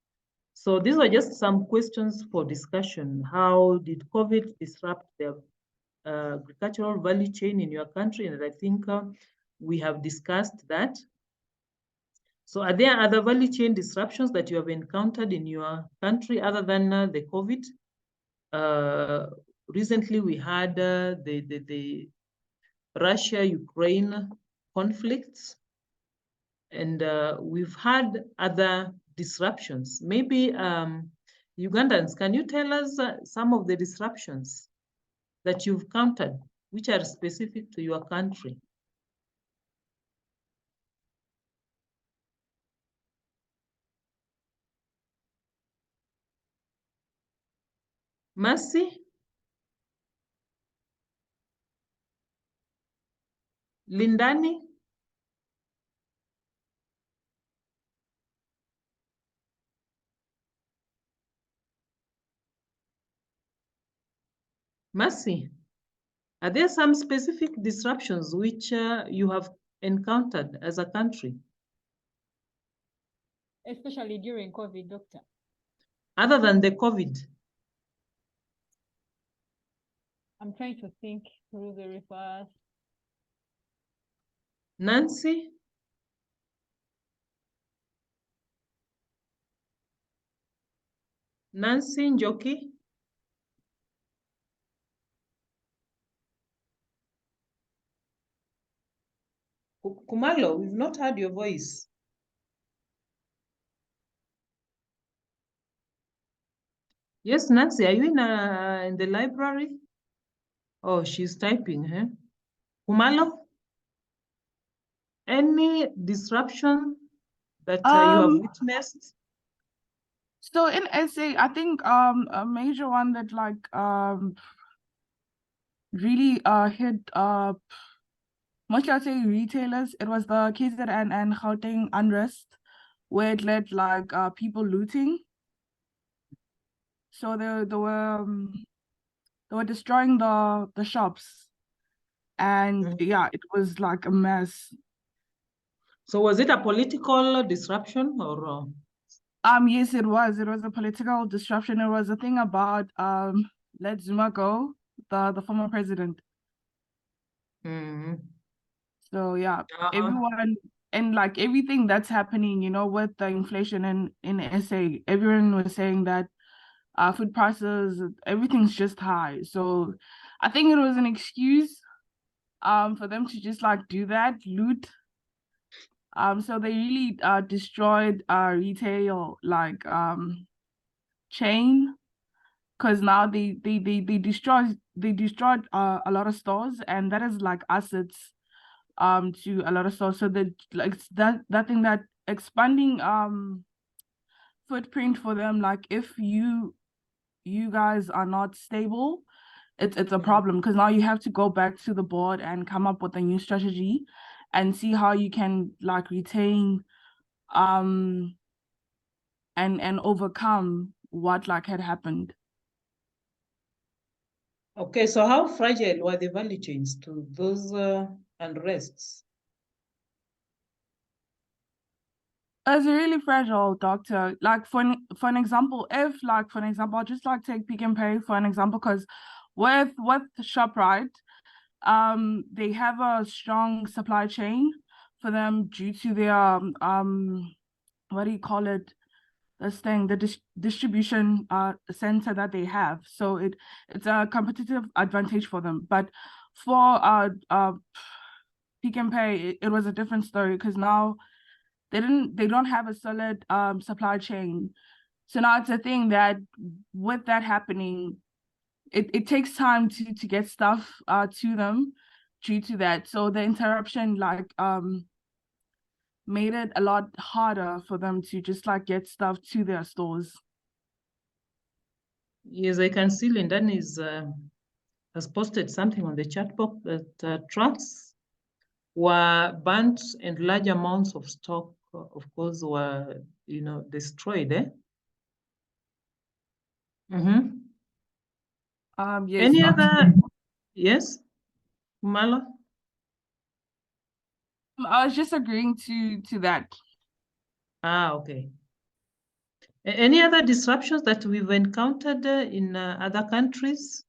So these are just some questions for discussion. How did COVID disrupt the agricultural value chain in your country? And I think we have discussed that. So are there other value chain disruptions that you have encountered in your country other than the COVID? Recently, we had the Russia-Ukraine conflicts, and we've had other disruptions. Maybe Ugandans, can you tell us some of the disruptions that you've countered, which are specific to your country? Mercy? Lindani? Mercy, are there some specific disruptions which you have encountered as a country? Especially during COVID, Doctor. Other than the COVID? I'm trying to think through the refers. Nancy? Nancy Njoki? Kumalo, we've not heard your voice. Yes, Nancy, are you in the library? Oh, she's typing, huh? Kumalo? Any disruption that you have witnessed? So in SA, I think a major one that like really hit mostly I'd say retailers. It was the KZN and Gauteng unrest, where it led like people looting. So they were destroying the shops, and yeah, it was like a mess. So was it a political disruption or? Yes, it was. It was a political disruption. It was a thing about let Zuma go, the former president. So yeah, everyone and like everything that's happening, you know, with the inflation in SA, everyone was saying that food prices, everything's just high. So I think it was an excuse for them to just like do that, loot. So they really destroyed retail like chain, because now they destroyed a lot of stores, and that is like assets to a lot of stores. So that like that thing that expanding footprint for them, like if you guys are not stable, it's a problem, because now you have to go back to the board and come up with a new strategy and see how you can like retain and overcome what like had happened. Okay, so how fragile were the value chains to those unrests? It's really fragile, doctor. Like for an example, if like for an example, I'll just like take Pick n Pay for an example, because with ShopRite, they have a strong supply chain for them due to their what do you call it? This thing, the distribution center that they have. So it's a competitive advantage for them. But for Pick n Pay, it was a different story, because now they don't have a solid supply chain. So now it's a thing that with that happening, it takes time to get stuff to them due to that. So the interruption like made it a lot harder for them to just like get stuff to their stores. Yes, I can see Lindan has posted something on the chat box that trucks were burnt and large amounts of stock, of course, were destroyed. Yes. Any other? Yes, Mala? I was just agreeing to that. Okay. Any other disruptions that we've encountered in other countries?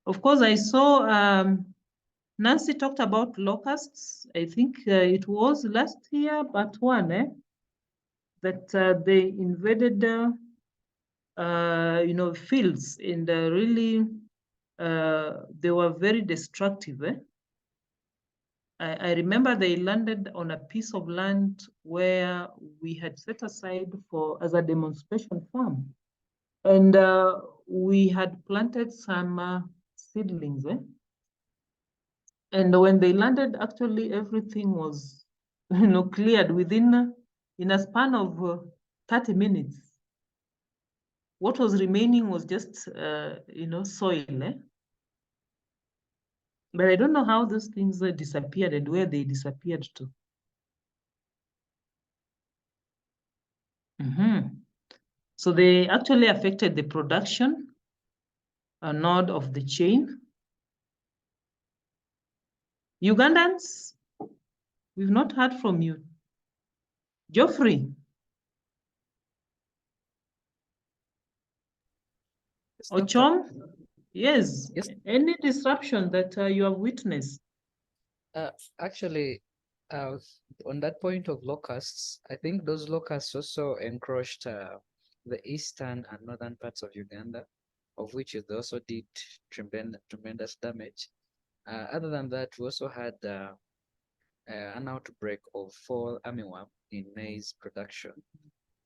Of course, I saw Nancy talked about locusts. I think it was last year, but one, that they invaded, fields, and really, they were very destructive. I remember they landed on a piece of land where we had set aside as a demonstration farm. And we had planted some seedlings. And when they landed, actually everything was, cleared within in a span of 30 minutes. What was remaining was just, soil. But I don't know how those things disappeared and where they disappeared to. So they actually affected the production node of the chain. Ugandans, we've not heard from you. Geoffrey. Ochom, yes. Any disruption that you have witnessed? Actually, on that point of locusts, I think those locusts also encroached the eastern and northern parts of Uganda, of which they also did tremendous damage. Other than that, we also had an outbreak of fall armyworm in maize production.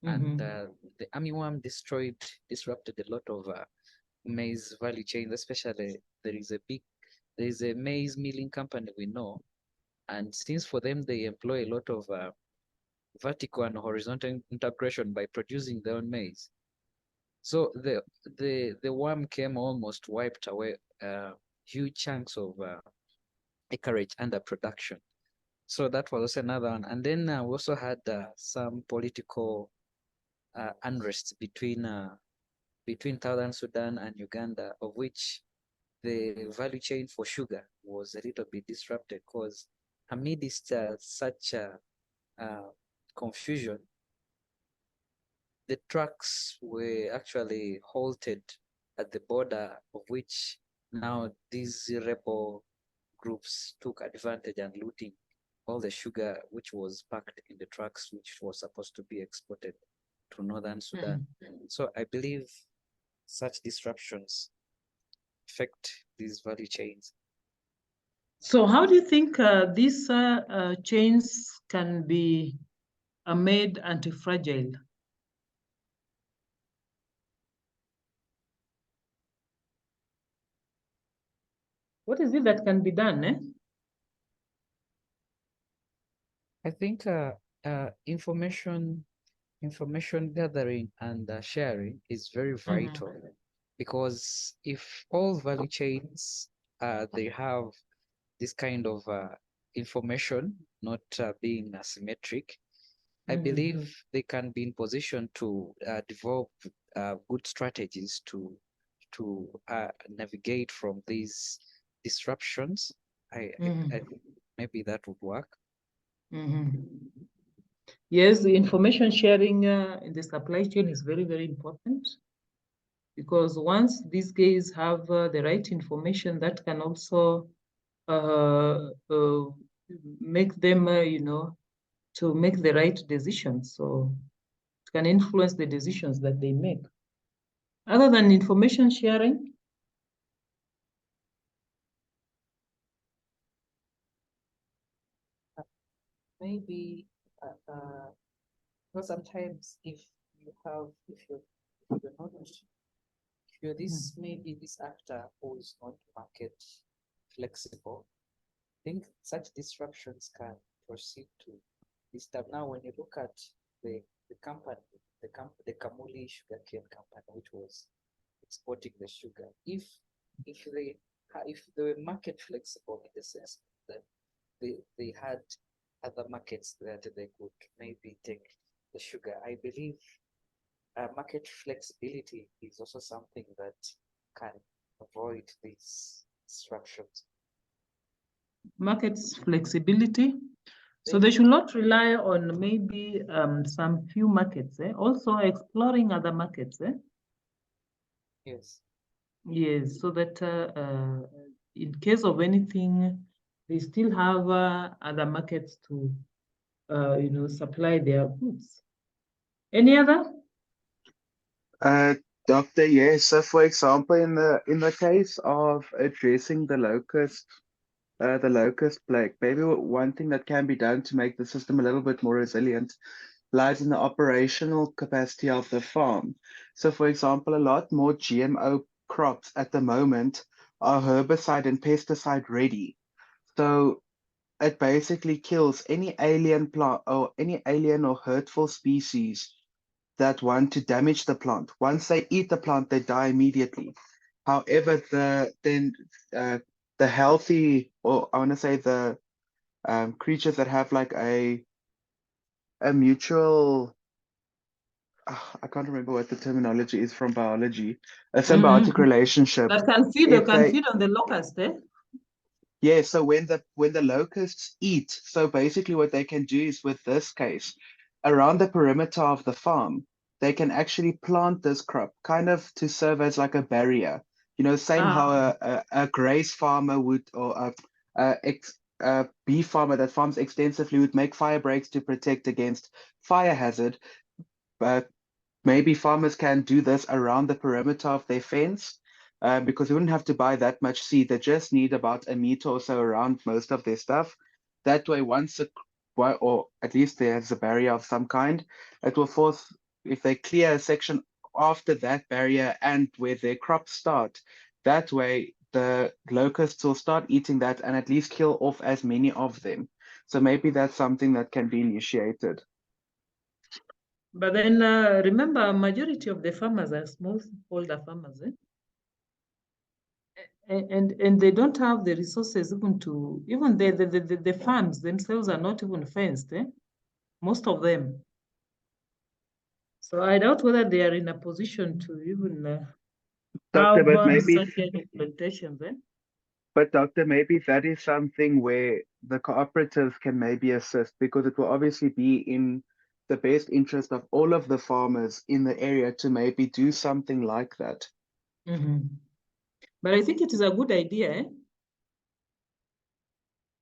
And the armyworm disrupted a lot of maize value chains, especially there is a maize milling company we know. And since for them, they employ a lot of vertical and horizontal integration by producing their own maize. So the worm came almost wiped away huge chunks of acreage under production. So that was also another one. And then we also had some political unrest between Southern Sudan and Uganda, of which the value chain for sugar was a little bit disrupted because amidst such confusion, the trucks were actually halted at the border, of which now these rebel groups took advantage and looting all the sugar which was packed in the trucks, which was supposed to be exported to Northern Sudan. So I believe such disruptions affect these value chains. So how do you think these chains can be made anti-fragile? What is it that can be done? I think information gathering and sharing is very vital, because if all value chains they have this kind of information not being asymmetric, I believe they can be in position to develop good strategies to navigate from these disruptions. I think maybe that would work. Yes, the information sharing in the supply chain is very, very important, because once these guys have the right information, that can also make them, to make the right decisions. So it can influence the decisions that they make. Other than information sharing, maybe because sometimes if you're this maybe this actor who is not market flexible, I think such disruptions can proceed to disturb. Now, when you look at the company, the Kamuli Sugarcane Company, which was exporting the sugar, if they were market flexible in the sense that they had other markets that they could maybe take the sugar, I believe market flexibility is also something that can avoid these disruptions. Markets flexibility. So they should not rely on maybe some few markets, also exploring other markets. Yes. Yes, so that in case of anything, they still have other markets to, supply their goods. Any other? Doctor, yes. So, for example, in the case of addressing the locust plague, maybe one thing that can be done to make the system a little bit more resilient lies in the operational capacity of the farm. So, for example, a lot more GMO crops at the moment are herbicide and pesticide ready. So it basically kills any alien plant or any alien or hurtful species that want to damage the plant. Once they eat the plant, they die immediately. However, the healthy, or I want to say the creatures that have like a mutual, I can't remember what the terminology is from biology, a symbiotic relationship. That can feed on the locust, Yeah, so when the locusts eat, so basically what they can do is, with this case, around the perimeter of the farm, they can actually plant this crop kind of to serve as like a barrier. Same how a graze farmer would, or a bee farmer that farms extensively would make fire breaks to protect against fire hazard. But maybe farmers can do this around the perimeter of their fence, because they wouldn't have to buy that much seed. They just need about a meter or so around most of their stuff. That way, or at least there's a barrier of some kind, it will force, if they clear a section after that barrier and where their crops start, that way the locusts will start eating that and at least kill off as many of them. So maybe that's something that can be initiated. But then remember, majority of the farmers are smallholder farmers, eh? And they don't have the resources even to, even the farms themselves are not even fenced, eh? Most of them. So I doubt whether they are in a position to even Doctor, but have maybe, such kind of plantations, eh? but doctor, maybe that is something where the cooperatives can maybe assist, because it will obviously be in the best interest of all of the farmers in the area to maybe do something like that. But I think it is a good idea, eh?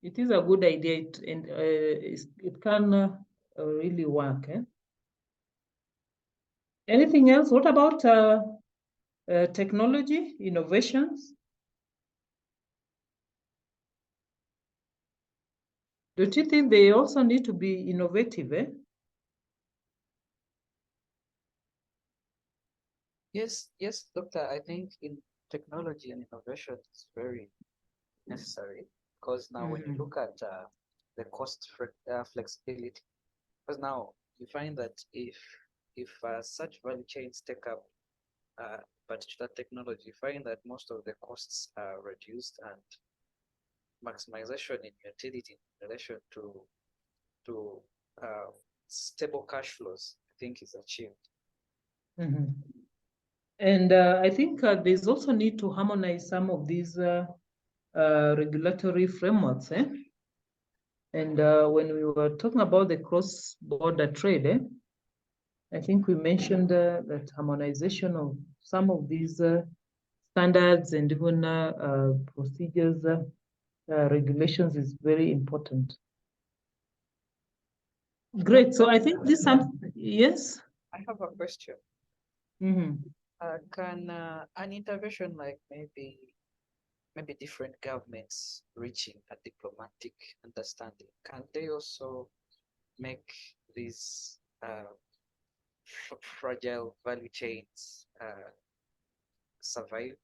It is a good idea, and it can really work, eh? Anything else? What about technology, innovations? Don't you think they also need to be innovative, eh? Yes, doctor. I think in technology and innovation is very necessary, because now when you look at the cost flexibility, because now you find that if such value chains take up particular technology, you find that most of the costs are reduced and maximization in utility in relation to stable cash flows, I think, is achieved. And I think there's also need to harmonize some of these regulatory frameworks, eh? And when we were talking about the cross-border trade, eh, I think we mentioned that harmonization of some of these standards and even procedures, regulations is very important. Great. So I think this, yes? I have a question. Can an intervention like maybe different governments reaching a diplomatic understanding, can they also make these fragile value chains survive?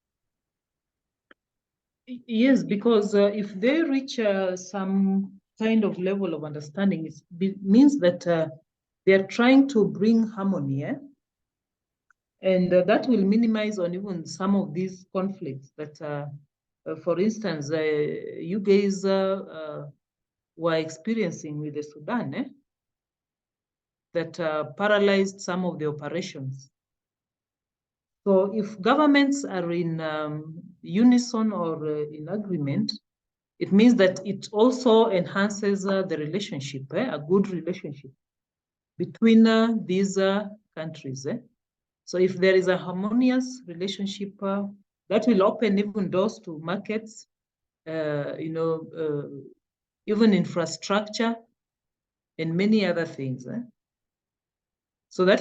Yes, because if they reach some kind of level of understanding, it means that they are trying to bring harmony, eh? And that will minimize on even some of these conflicts that, for instance, you guys were experiencing with the Sudan, eh? That paralyzed some of the operations. So if governments are in unison or in agreement, it means that it also enhances the relationship, a good relationship between these countries. So if there is a harmonious relationship, that will open even doors to markets, even infrastructure and many other things. So that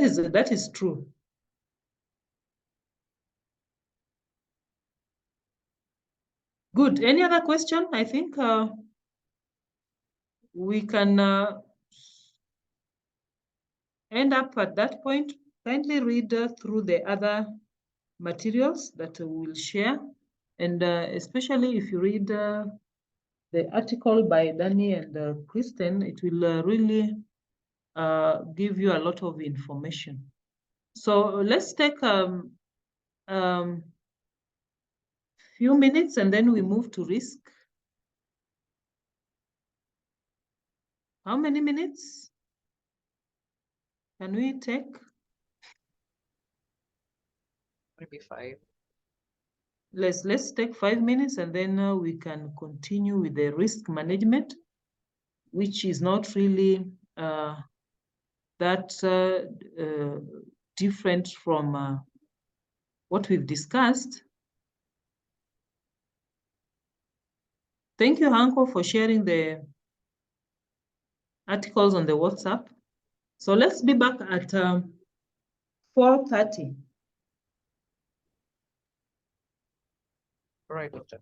is true. Good. Any other question? I think we can end up at that point. Kindly read through the other materials that we'll share. And especially if you read the article by Danny and Kristen, it will really give you a lot of information. So let's take few minutes and then we move to risk. How many minutes can we take? Maybe 5. Let's take 5 minutes and then we can continue with the risk management, which is not really that different from what we've discussed. Thank you, Hanko, for sharing the articles on the WhatsApp. So let's be back at 4:30. All right, doctor.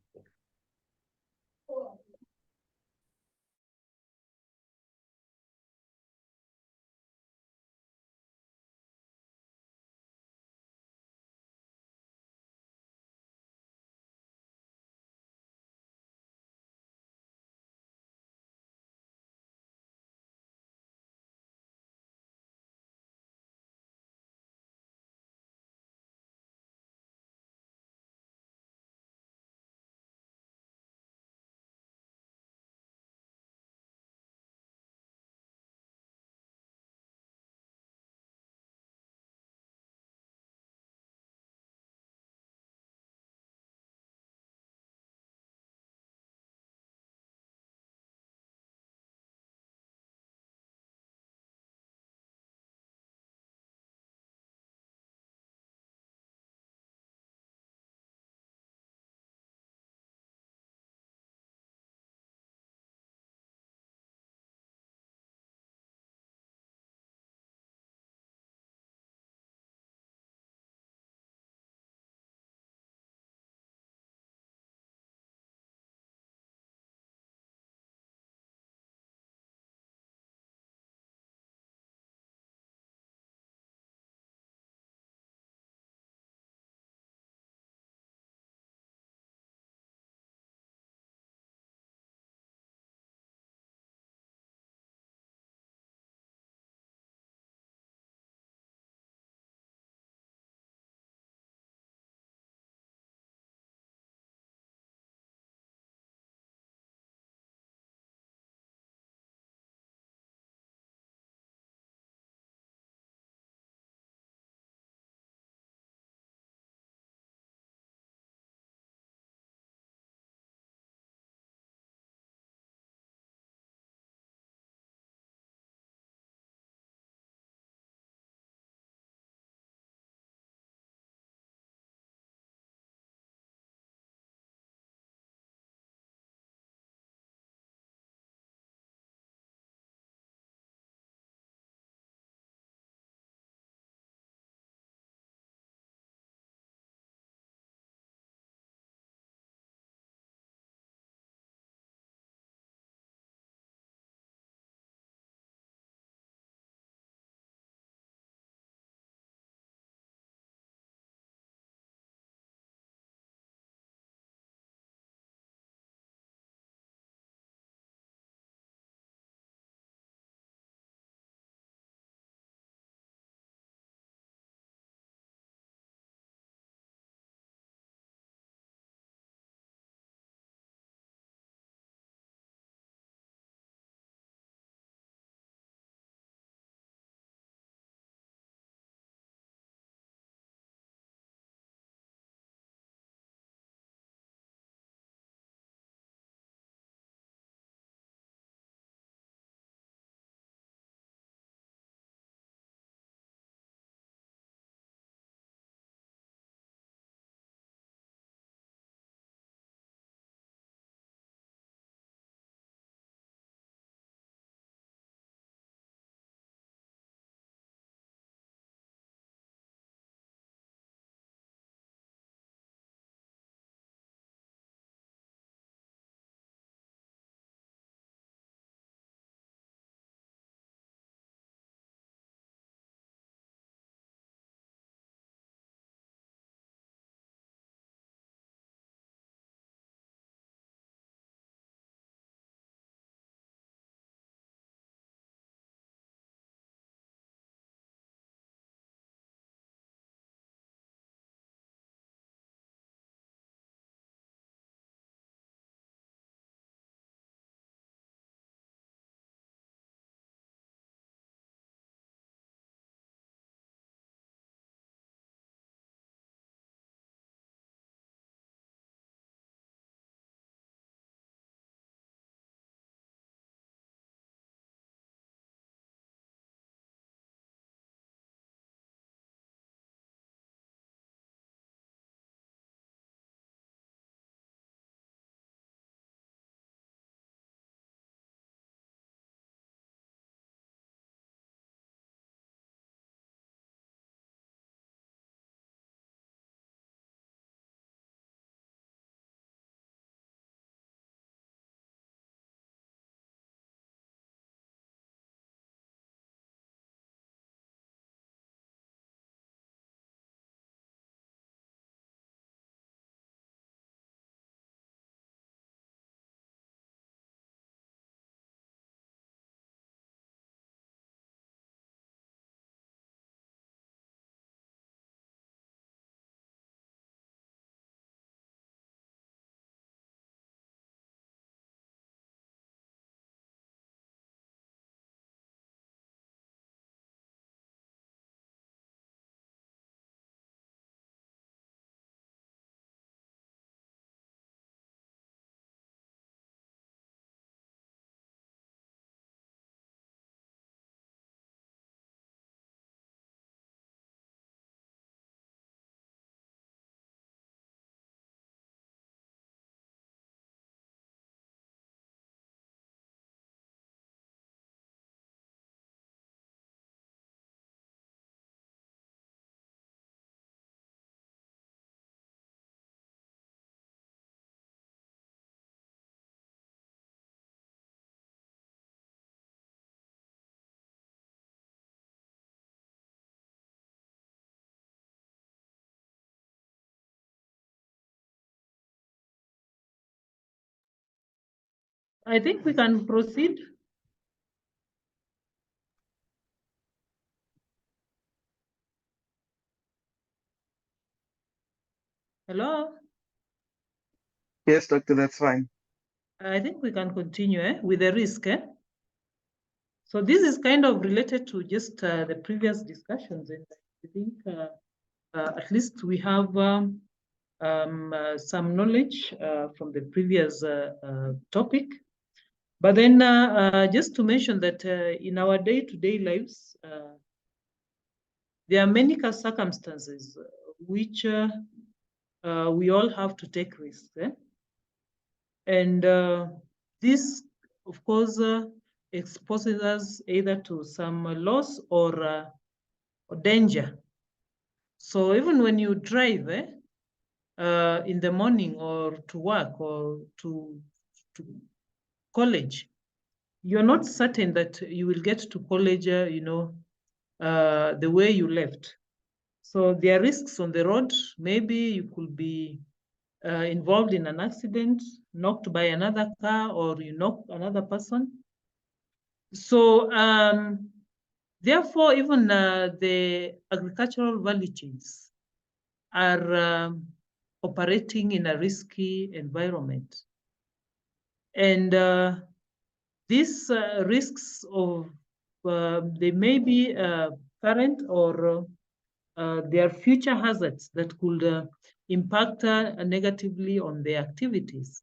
I think we can proceed. Hello? Yes, doctor, that's fine. I think we can continue with the risk. So this is kind of related to just the previous discussions. And I think at least we have some knowledge from the previous topic. But then just to mention that in our day-to-day lives, there are many circumstances which we all have to take risks. And this, of course, exposes us either to some loss or danger. So even when you drive in the morning or to work or to college, you're not certain that you will get to college, the way you left. So there are risks on the road. Maybe you could be involved in an accident, knocked by another car, or you knock another person. So therefore, even the agricultural value chains are operating in a risky environment. And these risks of, they may be current or there are future hazards that could impact negatively on their activities.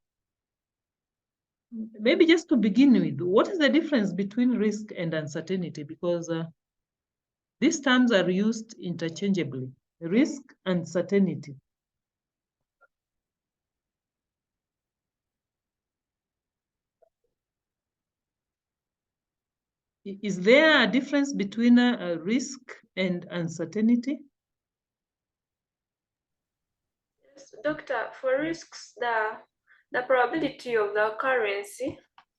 Maybe just to begin with, what is the difference between risk and uncertainty? Because these terms are used interchangeably, risk and certainty. Is there a difference between a risk and uncertainty? Yes, doctor, for risks, the probability of the occurrence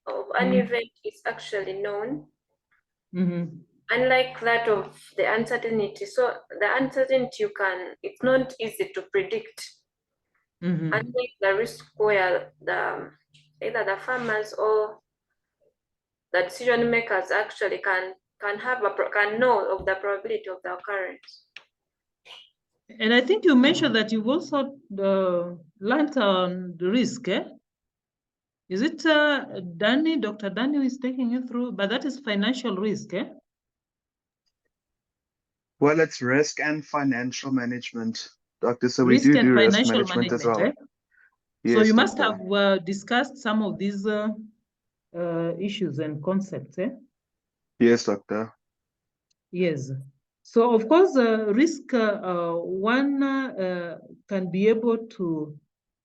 of an event is actually known, unlike that of the uncertainty. So the uncertainty it's not easy to predict. Unlike the risk where either the farmers or the decision makers actually can know of the probability of the occurrence. And I think you mentioned that you've also learned on the risk. Is it Danny, Dr. Danny, who is taking you through? But that is financial risk. Well, it's risk and financial management, doctor. So risk we do and risk financial management as well. Yes, so you must doctor. have discussed some of these issues and concepts. Yes, doctor. Yes. So of course, risk one can be able to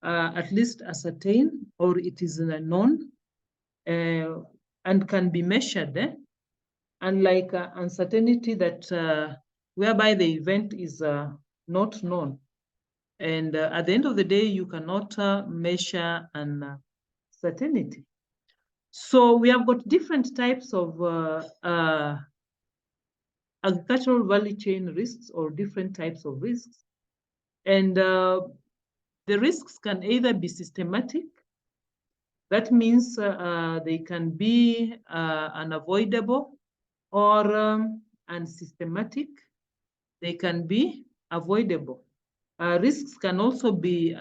at least ascertain, or it is known and can be measured. Unlike uncertainty that whereby the event is not known. And at the end of the day, you cannot measure uncertainty. So we have got different types of agricultural value chain risks or different types of risks. And the risks can either be systematic. That means they can be unavoidable, or unsystematic. They can be avoidable. Risks can also be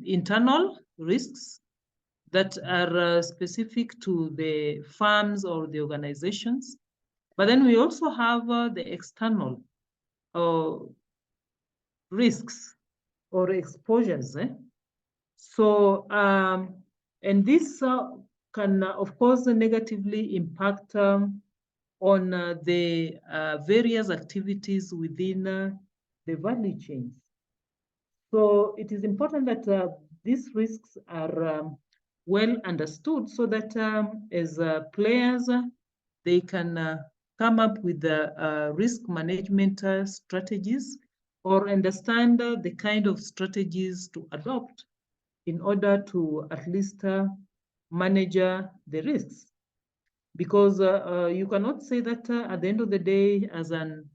internal risks that are specific to the farms or the organizations. But then we also have the external risks or exposures. So, and this can, of course, negatively impact on the various activities within the value chains. So it is important that these risks are well understood so that as players, they can come up with risk management strategies or understand the kind of strategies to adopt in order to at least manage the risks. Because you cannot say that at the end of the day, as an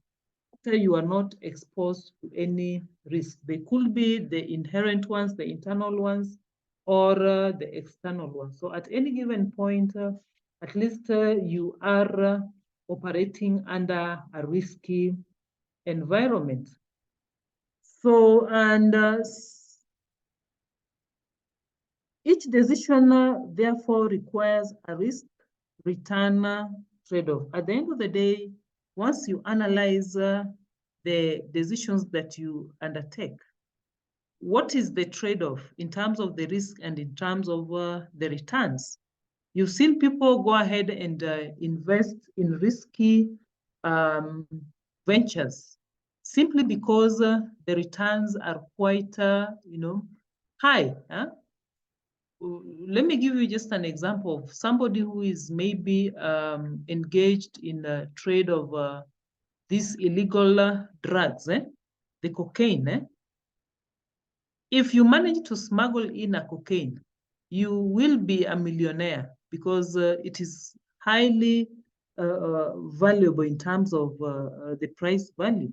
actor, you are not exposed to any risk. They could be the inherent ones, the internal ones, or the external one. So at any given point, at least you are operating under a risky environment. So, and each decision therefore requires a risk-return trade-off. At the end of the day, once you analyze the decisions that you undertake, what is the trade-off in terms of the risk and in terms of the returns? You've seen people go ahead and invest in risky ventures simply because the returns are quite, high. Let me give you just an example of somebody who is maybe engaged in the trade of these illegal drugs, the cocaine. If you manage to smuggle in a cocaine, you will be a millionaire because it is highly valuable in terms of the price value.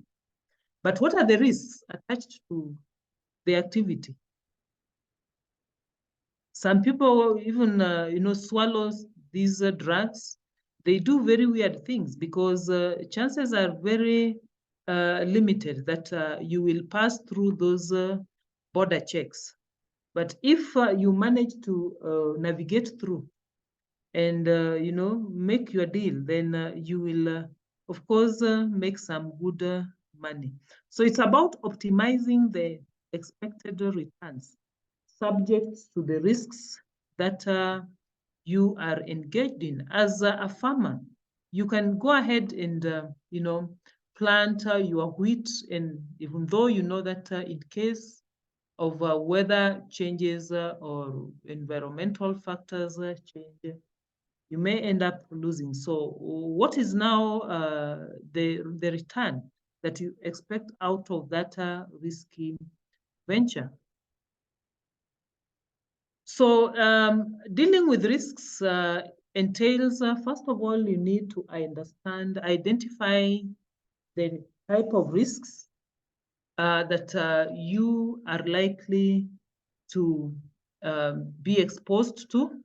But what are the risks attached to the activity? Some people even, swallow these drugs. They do very weird things because chances are very limited that you will pass through those border checks. But if you manage to navigate through and, make your deal, then you will, of course, make some good money. So it's about optimizing the expected returns subject to the risks that you are engaged in. As a farmer, you can go ahead and, plant your wheat, and even though you know that in case of weather changes or environmental factors change, you may end up losing. So what is now the return that you expect out of that risky venture? So dealing with risks entails, first of all, you need to identify the type of risks that you are likely to be exposed to.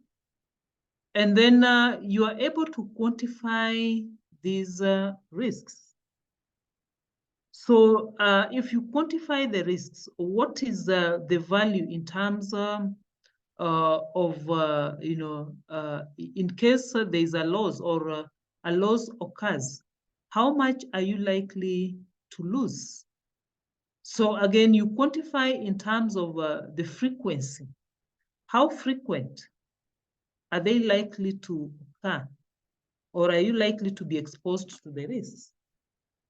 And then you are able to quantify these risks. So if you quantify the risks, what is the value in terms in case there is a loss or a loss occurs, how much are you likely to lose? So again, you quantify in terms of the frequency. How frequent are they likely to occur? Or are you likely to be exposed to the risks?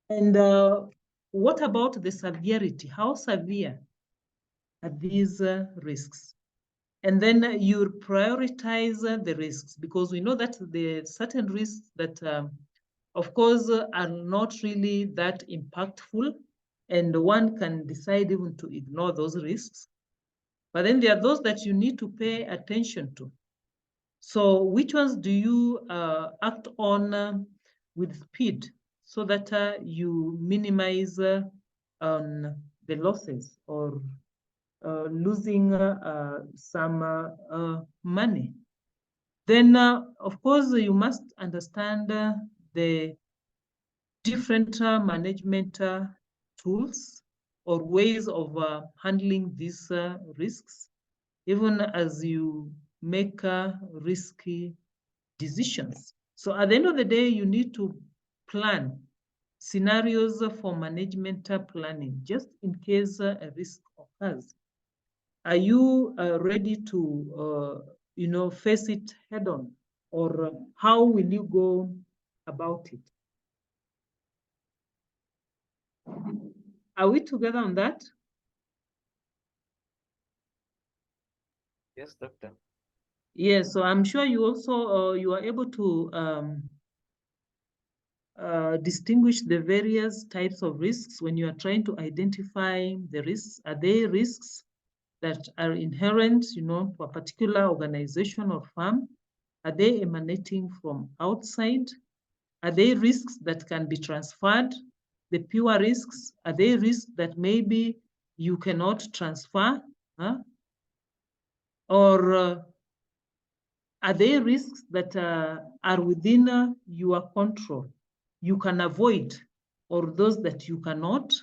And what about the severity? How severe are these risks? And then you prioritize the risks, because we know that the certain risks that, of course, are not really that impactful, and one can decide even to ignore those risks. But then there are those that you need to pay attention to. So which ones do you act on with speed so that you minimize on the losses or losing some money? Then, of course, you must understand the different management tools or ways of handling these risks, even as you make risky decisions. So at the end of the day, you need to plan scenarios for management planning, just in case a risk occurs. Are you ready to, face it head on, or how will you go about it? Are we together on that? Yes, doctor. Yes, so I'm sure you also you are able to distinguish the various types of risks when you are trying to identify the risks. Are they risks that are inherent, to a particular organization or firm? Are they emanating from outside? Are they risks that can be transferred? The pure risks, are they risks that maybe you cannot transfer? Or are there risks that are within your control, you can avoid, or those that you cannot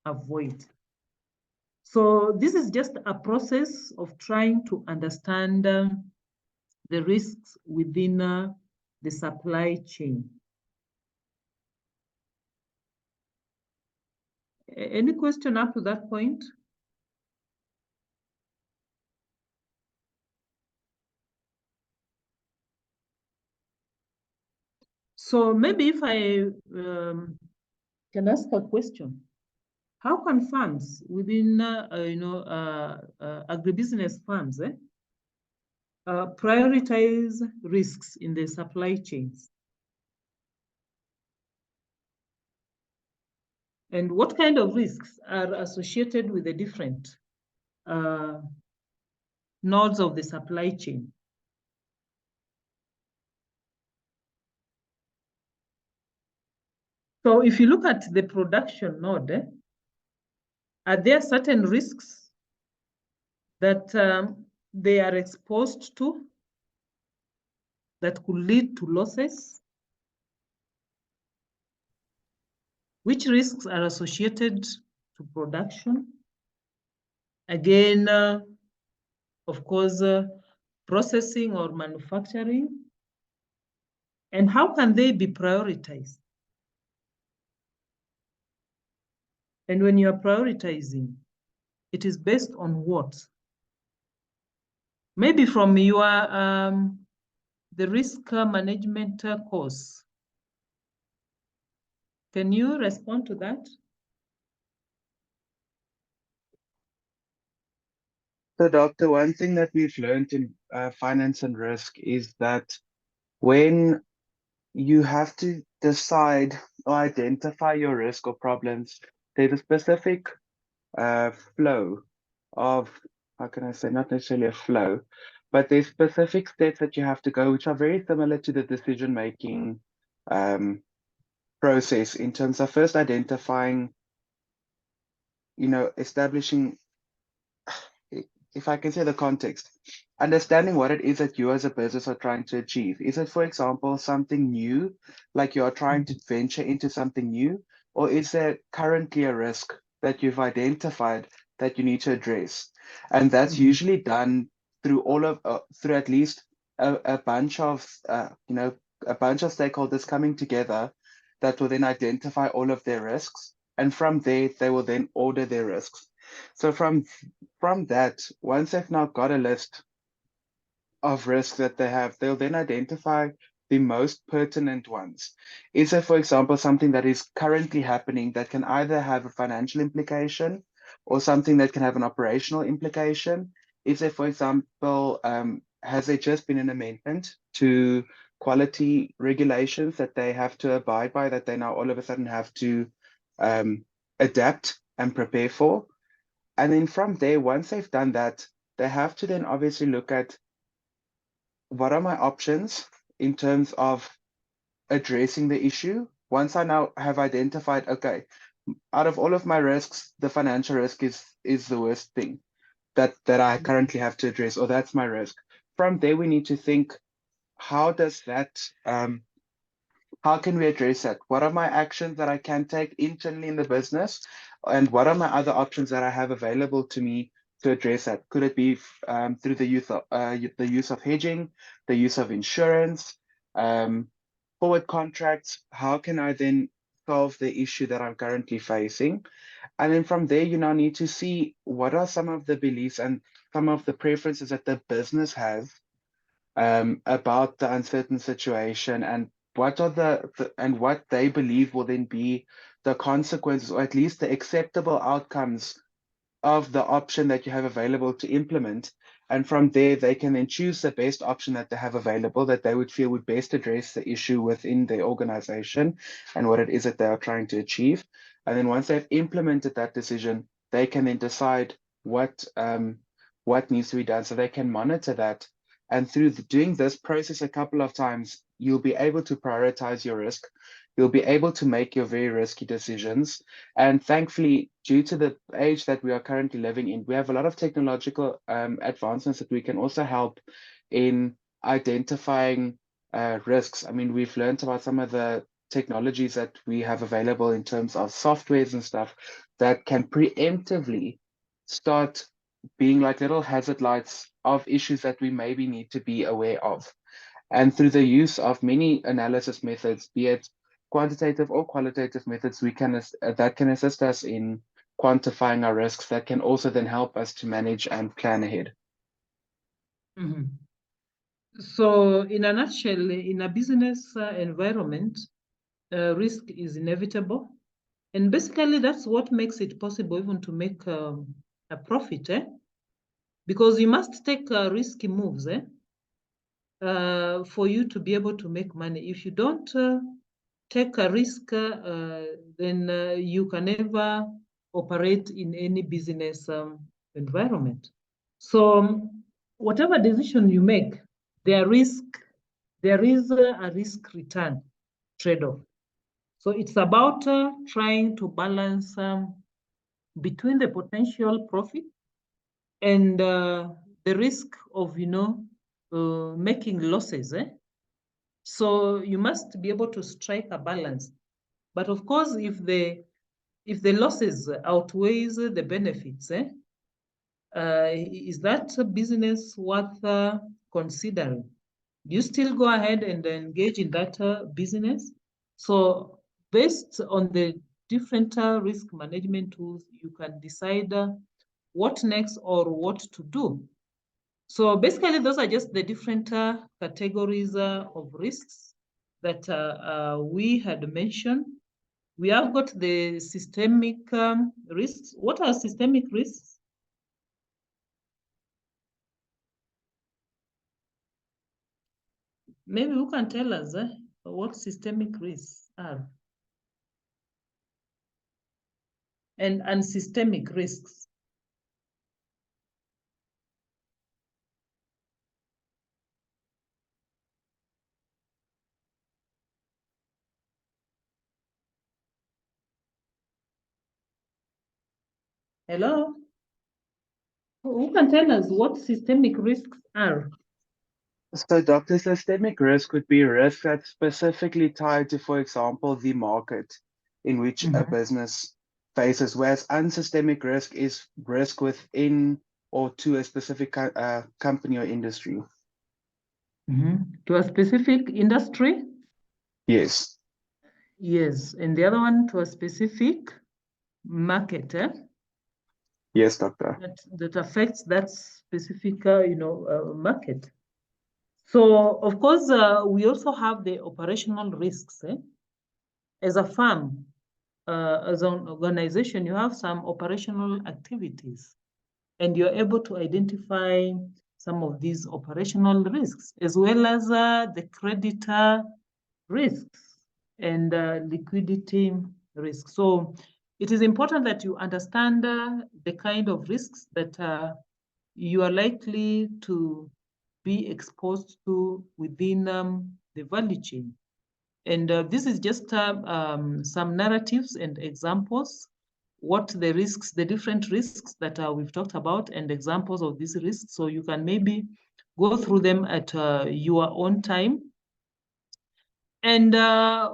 avoid? So this is just a process of trying to understand the risks within the supply chain. Any question up to that point? So maybe if I can ask a question, how can firms within, agribusiness firms prioritize risks in the supply chains? And what kind of risks are associated with the different nodes of the supply chain? So if you look at the production node, are there certain risks that they are exposed to that could lead to losses? Which risks are associated to production? Again, of course, processing or manufacturing. And how can they be prioritized? And when you are prioritizing, it is based on what? Maybe from your the risk management course. Can you respond to that? So, Doctor, one thing that we've learned in finance and risk is that when you have to decide or identify your risk or problems, there's a specific flow of, how can I say, not necessarily a flow, but there's specific steps that you have to go, which are very similar to the decision-making process in terms of first identifying, establishing, if I can say the context, understanding what it is that you as a business are trying to achieve. Is it, for example, something new, like you are trying to venture into something new, or is there currently a risk that you've identified that you need to address? And that's usually done through through at least a bunch of, a bunch of stakeholders coming together that will then identify all of their risks. And from there, they will then order their risks. So from that, once they've now got a list of risks that they have, they'll then identify the most pertinent ones. Is there, for example, something that is currently happening that can either have a financial implication or something that can have an operational implication? Is there, for example, has there just been an amendment to quality regulations that they have to abide by, that they now all of a sudden have to adapt and prepare for? And then from there, once they've done that, they have to then obviously look at what are my options in terms of addressing the issue. Once I now have identified, okay, out of all of my risks, the financial risk is the worst thing that I currently have to address, or that's my risk. From there, we need to think, how does that, how can we address that? What are my actions that I can take internally in the business? And what are my other options that I have available to me to address that? Could it be through the use of hedging, the use of insurance, forward contracts? How can I then solve the issue that I'm currently facing? And then from there, you now need to see what are some of the beliefs and some of the preferences that the business has about the uncertain situation, and what are and what they believe will then be the consequences, or at least the acceptable outcomes of the option that you have available to implement. And from there, they can then choose the best option that they have available that they would feel would best address the issue within their organization and what it is that they are trying to achieve. And then once they've implemented that decision, they can then decide what needs to be done, so they can monitor that. And through doing this process a couple of times, you'll be able to prioritize your risk. you'll be able to make your very risky decisions. And thankfully, due to the age that we are currently living in, we have a lot of technological advancements that we can also help in identifying risks. I mean, we've learned about some of the technologies that we have available in terms of softwares and stuff that can preemptively start being like little hazard lights of issues that we maybe need to be aware of. And through the use of many analysis methods, be it quantitative or qualitative methods, we can that can assist us in quantifying our risks, that can also then help us to manage and plan ahead. Mm-hmm. So in a nutshell, in a business environment, risk is inevitable. And basically, that's what makes it possible even to make a profit, because you must take risky moves for you to be able to make money. If you don't take a risk, then you can never operate in any business environment. So whatever decision you make, there is a risk return trade-off. So it's about trying to balance between the potential profit and the risk of, making losses. So you must be able to strike a balance. But of course, if the losses outweighs the benefits, is that a business worth considering? Do you still go ahead and engage in that business? So based on the different risk management tools, you can decide what next or what to do. So basically, those are just the different categories of risks that we had mentioned. We have got the systemic risks. What are systemic risks? Maybe who can tell us what systemic risks are? And unsystemic risks. Hello? Who can tell us what systemic risks are? So, Dr. Systemic risk would be risk that's specifically tied to, for example, the market in which a business faces, whereas unsystemic risk is risk within or to a specific company or industry. To a specific industry? Yes. Yes, and the other one to a specific market, Yes, doctor. That affects that specific, market. So, of course, we also have the operational risks. As a firm, as an organization, you have some operational activities, and you're able to identify some of these operational risks, as well as the creditor risks and liquidity risks. So it is important that you understand the kind of risks that you are likely to be exposed to within the value chain. And this is just some narratives and examples, what the risks, the different risks that we've talked about, and examples of these risks. So you can maybe go through them at your own time. And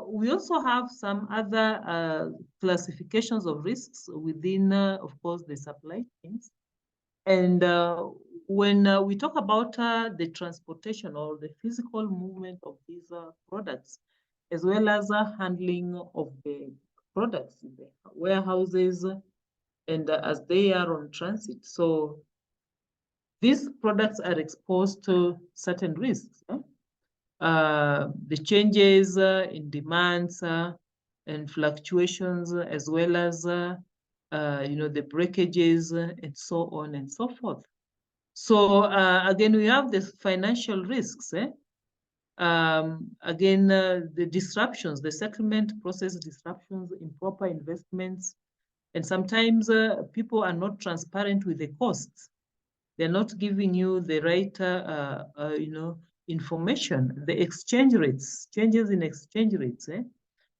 we also have some other classifications of risks within, of course, the supply chains. And when we talk about the transportation or the physical movement of these products, as well as handling of the products in the warehouses and as they are on transit. So these products are exposed to certain risks. The changes in demands and fluctuations, as well as the breakages and so on and so forth. So again, we have the financial risks. Again, the disruptions, the settlement process disruptions, improper investments, and sometimes people are not transparent with the costs. They're not giving you the right, information. The exchange rates, changes in exchange rates,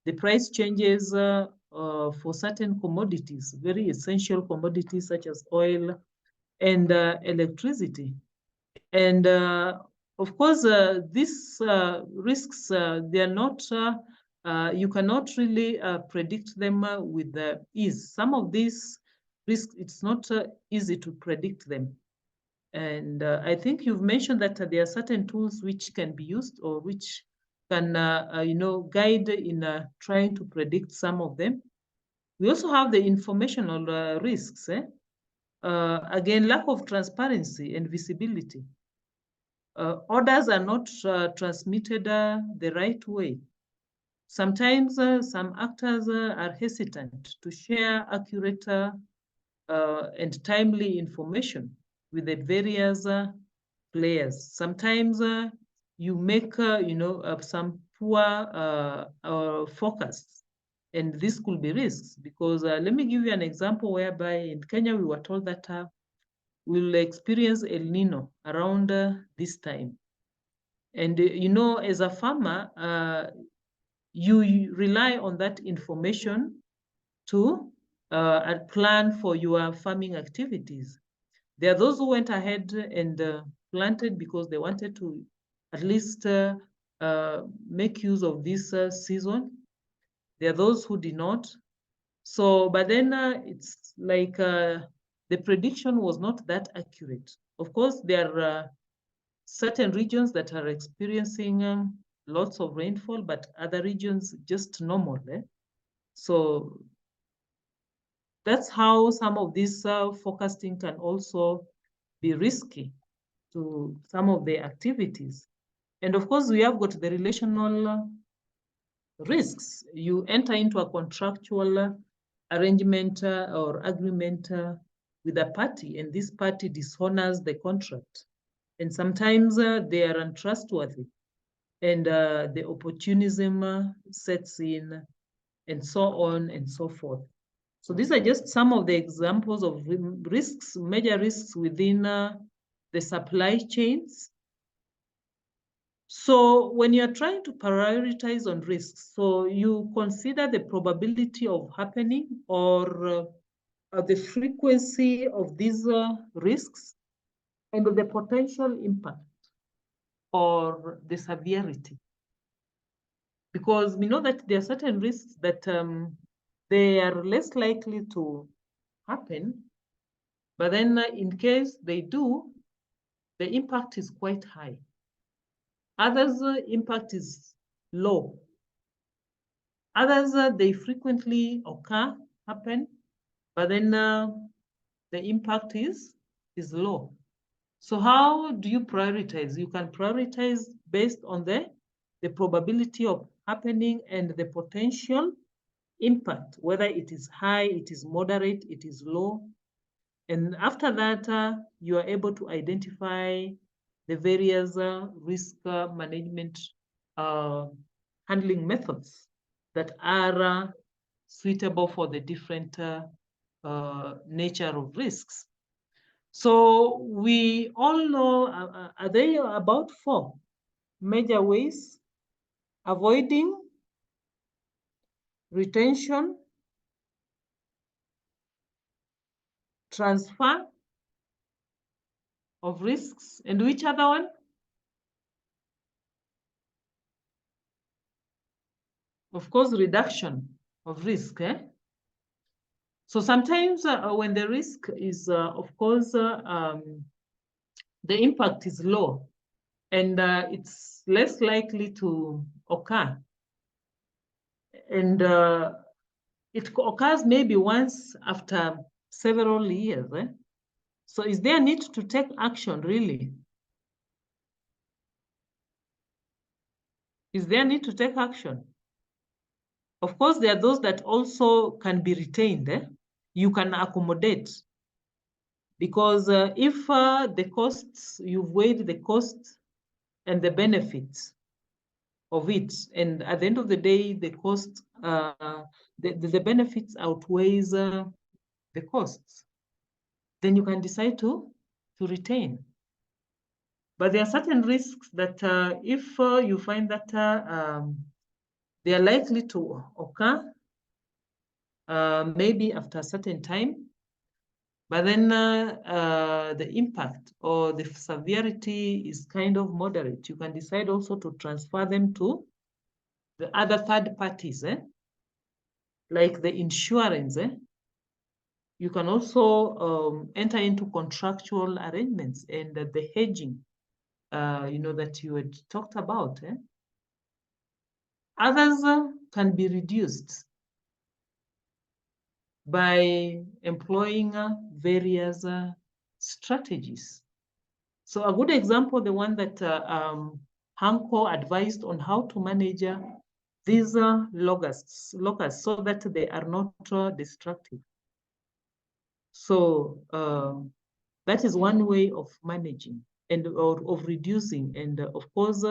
the price changes for certain commodities, very essential commodities such as oil and electricity. And of course, these risks, they are not, you cannot really predict them with ease. Some of these risks, it's not easy to predict them. And I think you've mentioned that there are certain tools which can be used or which can, guide in trying to predict some of them. We also have the informational risks. Again, lack of transparency and visibility. Orders are not transmitted the right way. Sometimes some actors are hesitant to share accurate and timely information with the various players. Sometimes you make, some poor forecasts, and this could be risks because let me give you an example whereby in Kenya we were told that we'll experience El Nino around this time. And, as a farmer, you rely on that information to plan for your farming activities. There are those who went ahead and planted because they wanted to at least make use of this season. There are those who did not. So, but then it's like the prediction was not that accurate. Of course, there are certain regions that are experiencing lots of rainfall, but other regions just normal. So that's how some of this forecasting can also be risky to some of the activities. And of course, we have got the relational risks. You enter into a contractual arrangement or agreement with a party, and this party dishonors the contract. And sometimes they are untrustworthy, and the opportunism sets in, and so on and so forth. So these are just some of the examples of risks, major risks within the supply chains. So when you're trying to prioritize on risks, so you consider the probability of happening or the frequency of these risks and the potential impact or the severity. Because we know that there are certain risks that they are less likely to happen, but then in case they do, the impact is quite high. Others, impact is low. Others, they frequently occur, happen, but then the impact is low. So how do you prioritize? You can prioritize based on the probability of happening and the potential impact, whether it is high, it is moderate, it is low. And after that, you are able to identify the various risk management handling methods that are suitable for the different nature of risks. So we all know, there are about 4 major ways: avoiding, retention, transfer of risks, and which other one? Of course, reduction of risk. So sometimes when the risk is, of course, the impact is low and it's less likely to occur. And it occurs maybe once after several years. So is there a need to take action, really? Is there a need to take action? Of course, there are those that also can be retained. You can accommodate. Because if the costs, you've weighed the costs and the benefits of it, and at the end of the day, the cost, the benefits outweighs the costs, then you can decide to retain. But there are certain risks that if you find that they are likely to occur maybe after a certain time, but then the impact or the severity is kind of moderate. You can decide also to transfer them to the other third parties, like the insurance. You can also enter into contractual arrangements and the hedging, that you had talked about. Others can be reduced by employing various strategies. So a good example, the one that HANCO advised on how to manage these locusts so that they are not destructive. So that is one way of managing and of reducing. And of course,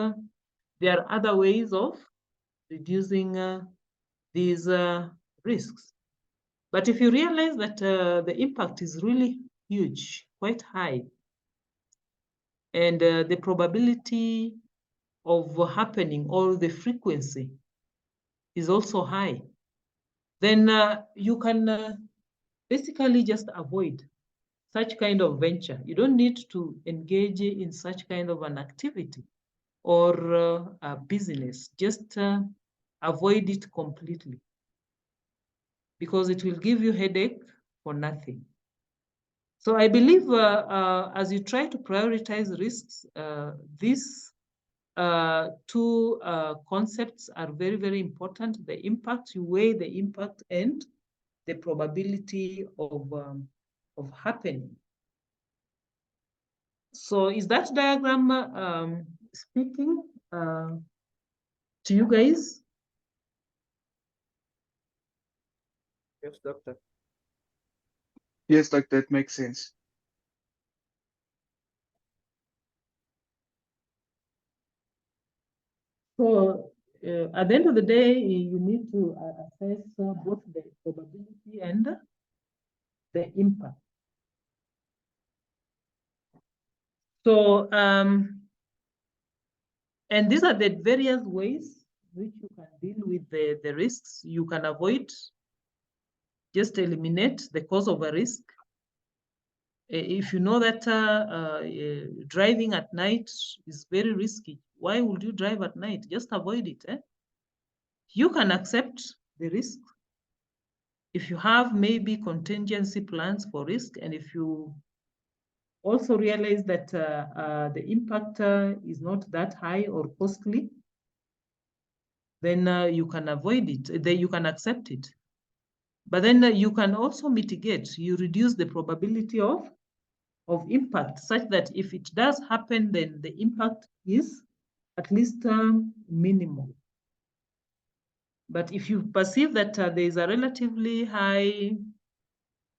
there are other ways of reducing these risks. But if you realize that the impact is really huge, quite high, and the probability of happening or the frequency is also high, then you can basically just avoid such kind of venture. You don't need to engage in such kind of an activity or a business. Just avoid it completely, because it will give you headache for nothing. So I believe as you try to prioritize risks, these two concepts are very, very important. The impact, you weigh the impact and the probability of happening. So is that diagram speaking to you guys? Yes, doctor. Yes, doctor, that makes sense. So at the end of the day, you need to assess both the probability and the impact. So, and these are the various ways which you can deal with the risks. You can avoid, just eliminate the cause of a risk. If you know that driving at night is very risky, why would you drive at night? Just avoid it. You can accept the risk if you have maybe contingency plans for risk, and if you also realize that the impact is not that high or costly, then you can avoid it, then you can accept it. But then you can also mitigate, you reduce the probability of impact such that if it does happen, then the impact is at least minimal. But if you perceive that there is a relatively high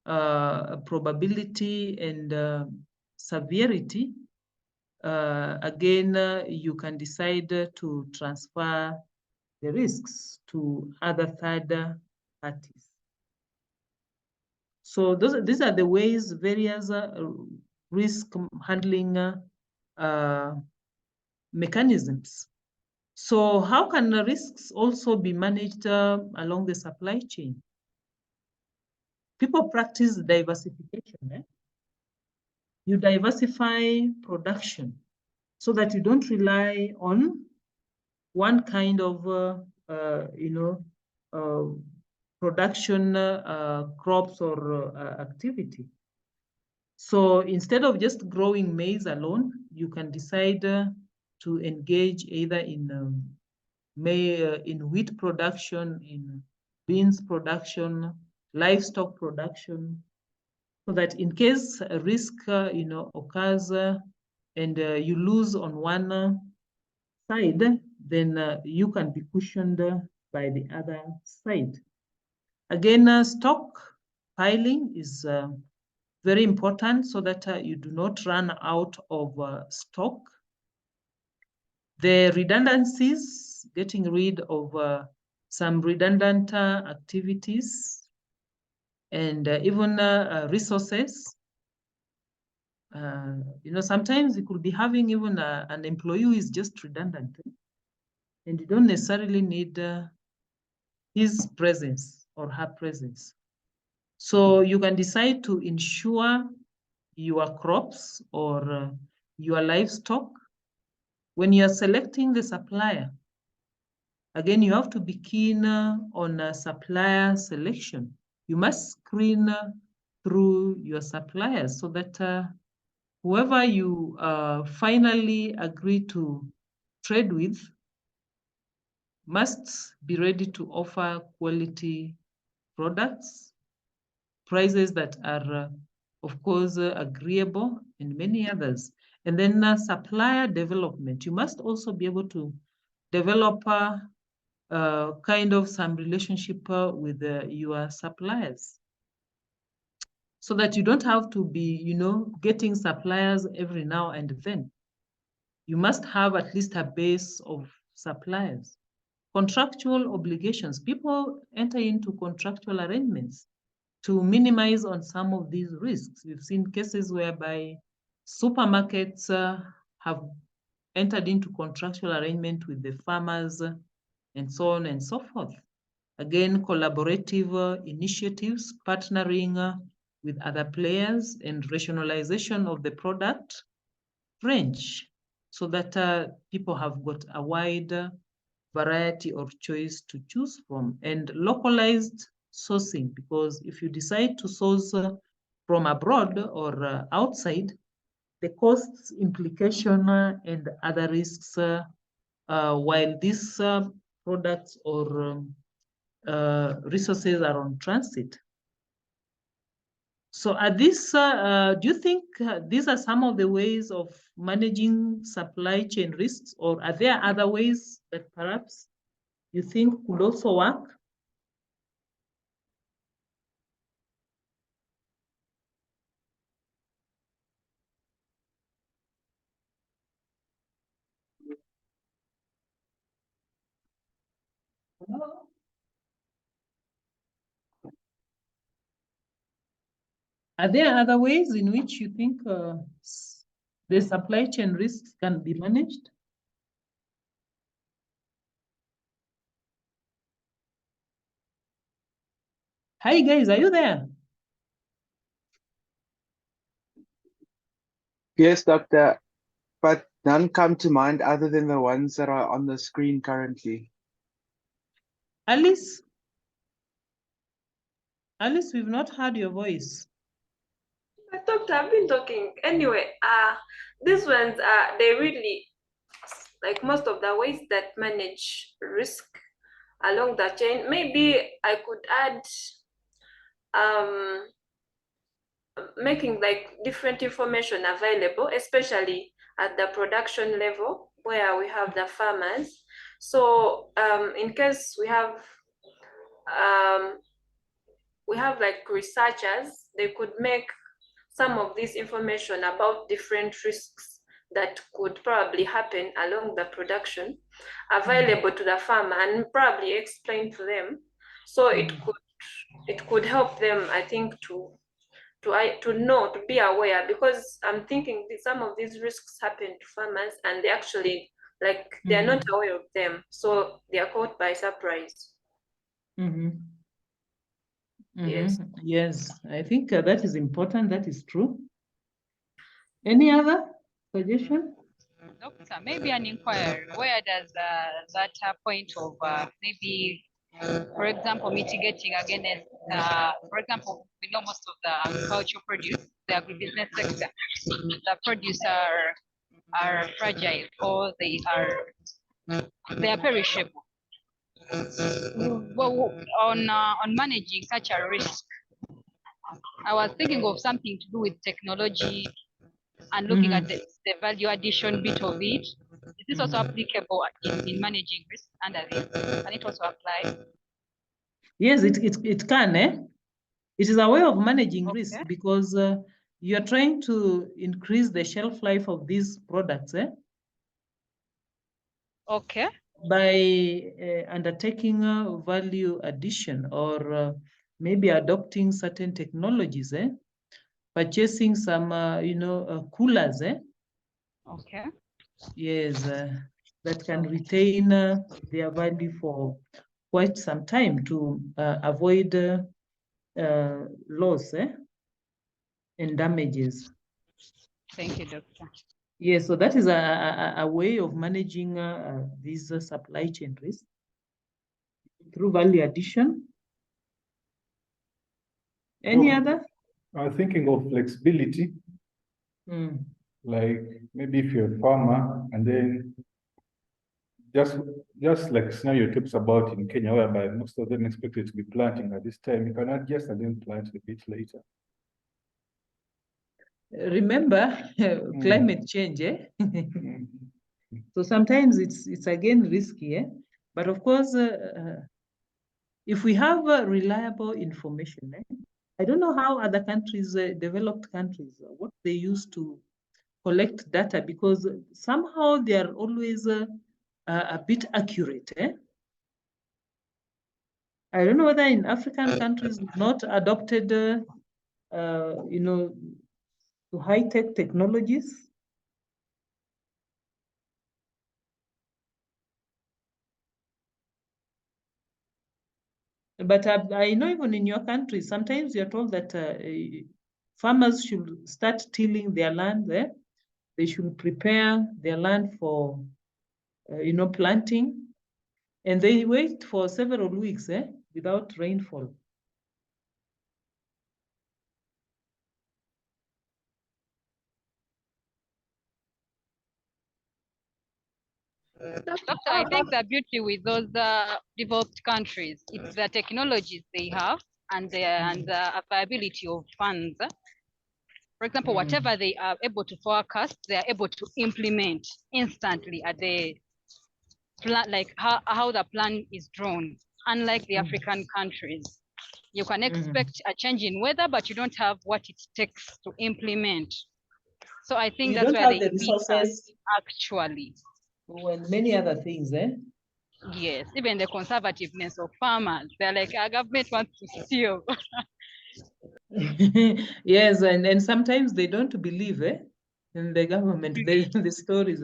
probability and severity, again, you can decide to transfer the risks to other third parties. So these are the ways, various risk handling mechanisms. So how can the risks also be managed along the supply chain? People practice diversification. You diversify production so that you don't rely on one kind of, production crops or activity. So instead of just growing maize alone, you can decide to engage either in wheat production, in beans production, livestock production, so that in case a risk occurs and you lose on one side, then you can be cushioned by the other side. Again, stock piling is very important so that you do not run out of stock. The redundancies, getting rid of some redundant activities and even resources. Sometimes you could be having even an employee who is just redundant, and you don't necessarily need his presence or her presence. So you can decide to insure your crops or your livestock. When you are selecting the supplier, again, you have to be keen on supplier selection. You must screen through your suppliers so that whoever you finally agree to trade with must be ready to offer quality products, prices that are, of course, agreeable, and many others. And then supplier development. You must also be able to develop kind of some relationship with your suppliers, so that you don't have to be, getting suppliers every now and then. You must have at least a base of suppliers. Contractual obligations. People enter into contractual arrangements to minimize on some of these risks. We've seen cases whereby supermarkets have entered into contractual arrangement with the farmers and so on and so forth. Again, collaborative initiatives, partnering with other players, and rationalization of the product range, so that people have got a wide variety of choice to choose from. And localized sourcing, because if you decide to source from abroad or outside, the costs implication and other risks, while these products or resources are on transit. So are these, do you think these are some of the ways of managing supply chain risks, or are there other ways that perhaps you think could also work? Are there other ways in which you think the supply chain risks can be managed? Hi guys, are you there? Yes, Doctor, but none come to mind other than the ones that are on the screen currently. Alice? Alice, we've not heard your voice. But Doctor, I've been talking. Anyway, these ones they really, like most of the ways that manage risk along the chain. Maybe I could add making like different information available, especially at the production level where we have the farmers. So in case we have like researchers, they could make some of this information about different risks that could probably happen along the production available to the farmer and probably explain to them. So it could help them, I think, to know, to be aware, because I'm thinking that some of these risks happen to farmers and they actually, like, they're not aware of them. So they are caught by surprise. Yes. Yes, I think that is important. That is true. Any other suggestion? Doctor, maybe an inquiry. Where does that point of maybe, for example, mitigating against, for example, we know most of the agricultural produce, the agribusiness sector, the produce are fragile, or they are perishable. Well, on managing such a risk, I was thinking of something to do with technology and looking at the value addition bit of it. Is this also applicable in managing risk under this? Can it also apply? Yes, it can. It is a way of managing risk, because you are trying to increase the shelf life of these products. Okay. By undertaking value addition, or maybe adopting certain technologies, purchasing some, coolers. Okay. Yes, that can retain their value for quite some time to avoid loss and damages. Thank you, Doctor. Yes, so that is a way of managing these supply chain risks through value addition. Any other? I'm thinking of flexibility. Like maybe if you're a farmer and then just like scenario talks about in Kenya, whereby most of them expected to be planting at this time, you can adjust and then plant a bit later. Remember, climate change, So sometimes it's again risky, But of course, if we have reliable information, I don't know how other countries, developed countries, what they use to collect data, because somehow they are always a bit accurate. I don't know whether in African countries not adopted, you know, to high-tech technologies. But I know even in your country, sometimes you're told that farmers should start tilling their land there. They should prepare their land for, you know, planting. And they wait for several weeks without rainfall. Doctor, I think the beauty with those developed countries, it's the technologies they have and the availability of funds. For example, whatever they are able to forecast, they are able to implement instantly at the plan, like how the plan is drawn. Unlike the African countries, you can expect a change in weather, but you don't have what it takes to implement. So I think that's where they beat us, actually. When many other things, Yes, even the conservativeness of farmers, they're like, our government wants to steal. Yes, and sometimes they don't believe in the government, the stories.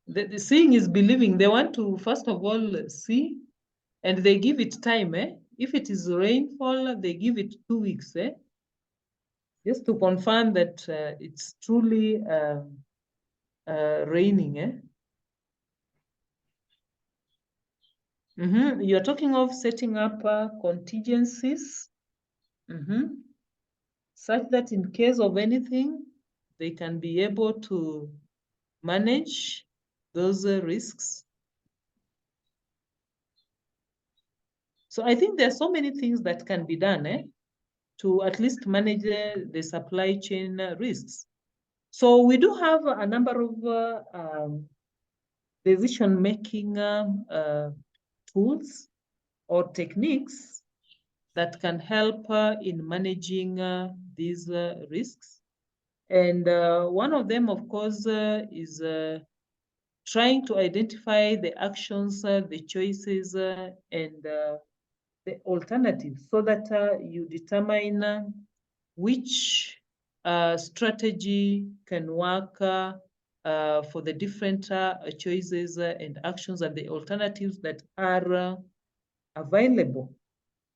The seeing is believing. They want to, first of all, see, and they give it time. If it is rainfall, they give it 2 weeks, just to confirm that it's truly raining. You're talking of setting up contingencies, such that in case of anything, they can be able to manage those risks. So I think there are so many things that can be done to at least manage the supply chain risks. So we do have a number of decision-making tools or techniques that can help in managing these risks. And one of them, of course, is trying to identify the actions, the choices, and the alternatives, so that you determine which strategy can work for the different choices and actions and the alternatives that are available.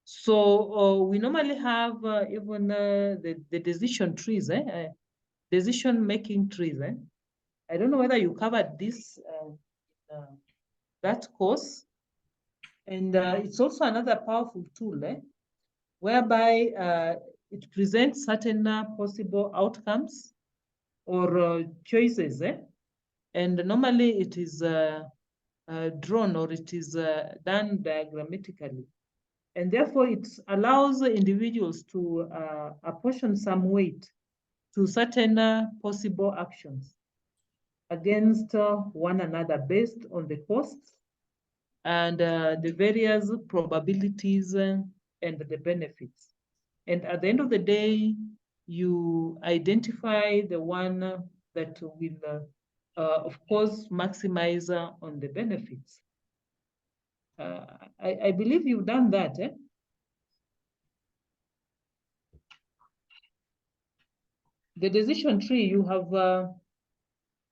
So we normally have even the decision trees, decision-making trees. I don't know whether you covered this, that course. And it's also another powerful tool, whereby it presents certain possible outcomes or choices. And normally it is drawn, or it is done diagrammatically. And therefore it allows individuals to apportion some weight to certain possible actions against one another based on the costs and the various probabilities and the benefits. And at the end of the day, you identify the one that will, of course, maximize on the benefits. I believe you've done that, The decision tree, you have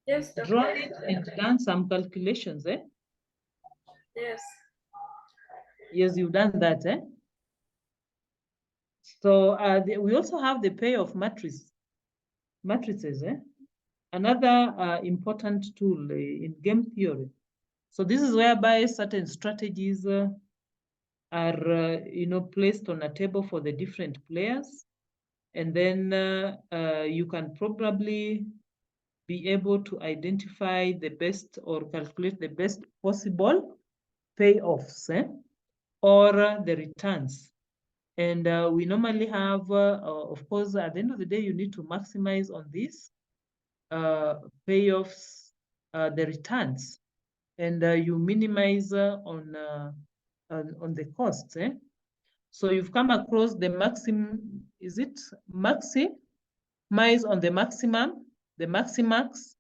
yes, drawn it and done some calculations, Yes. Yes, you've done that, eh? So we also have the payoff matrices, eh? Another important tool in game theory. So this is whereby certain strategies are, placed on a table for the different players, and then you can probably be able to identify the best or calculate the best possible payoffs, or the returns. And we normally have, of course, at the end of the day, you need to maximize on these payoffs, the returns, and you minimize on the costs. So you've come across the maximum, is it maximize on the maximum, the maximax,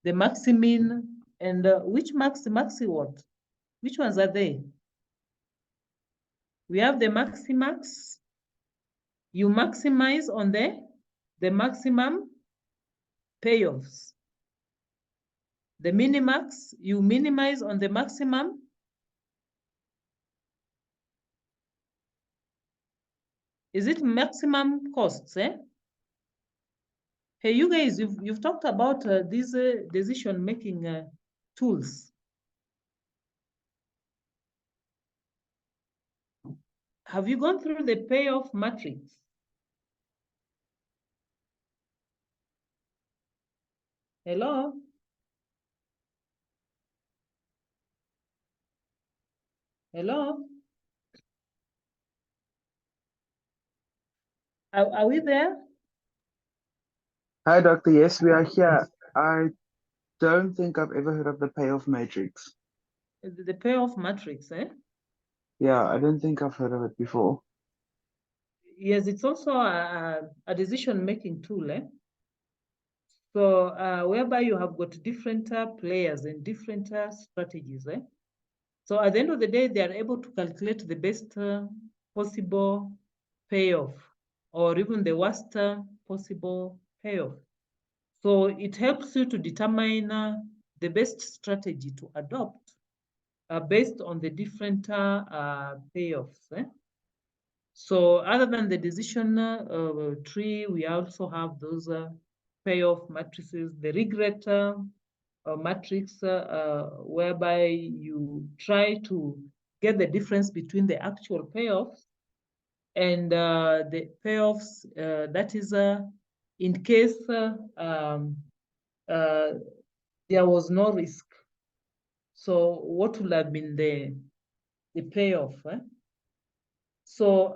the maximin, and which maxi what? Which ones are they? We have the maximax. You maximize on the maximum payoffs. The minimax, you minimize on the maximum. Is it maximum costs, eh? Hey, you guys, you've talked about these decision-making tools. Have you gone through the payoff matrix? Hello? Hello? Are we there? Hi, Doctor. Yes, we are here. I don't think I've ever heard of the payoff matrix. The payoff matrix, eh? Yeah, I don't think I've heard of it before. Yes, it's also a decision-making tool, eh? So whereby you have got different players and different strategies, eh? So at the end of the day, they are able to calculate the best possible payoff, or even the worst possible payoff. So it helps you to determine the best strategy to adopt based on the different payoffs. So other than the decision tree, we also have those payoff matrices, the regret matrix, whereby you try to get the difference between the actual payoffs and the payoffs, that is in case there was no risk. So what would have been the payoff? So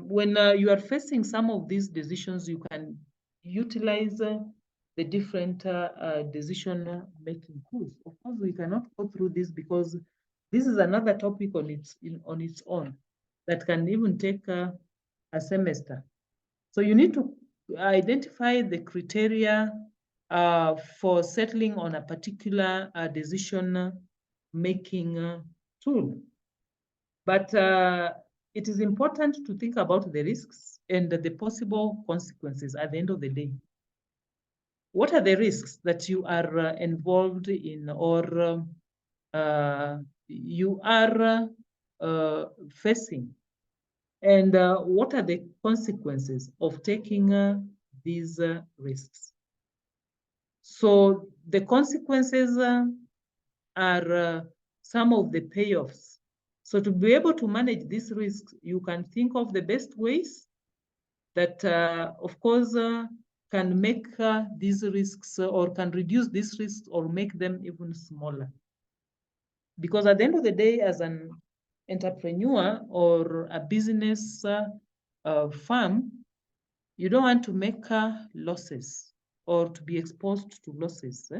when you are facing some of these decisions, you can utilize the different decision-making tools. Of course, we cannot go through this because this is another topic on its own that can even take a semester. So you need to identify the criteria for settling on a particular decision-making tool. But it is important to think about the risks and the possible consequences at the end of the day. What are the risks that you are involved in, or you are facing? And what are the consequences of taking these risks? So the consequences are some of the payoffs. So to be able to manage these risks, you can think of the best ways that, of course, can make these risks or can reduce these risks or make them even smaller. Because at the end of the day, as an entrepreneur or a business firm, you don't want to make losses or to be exposed to losses.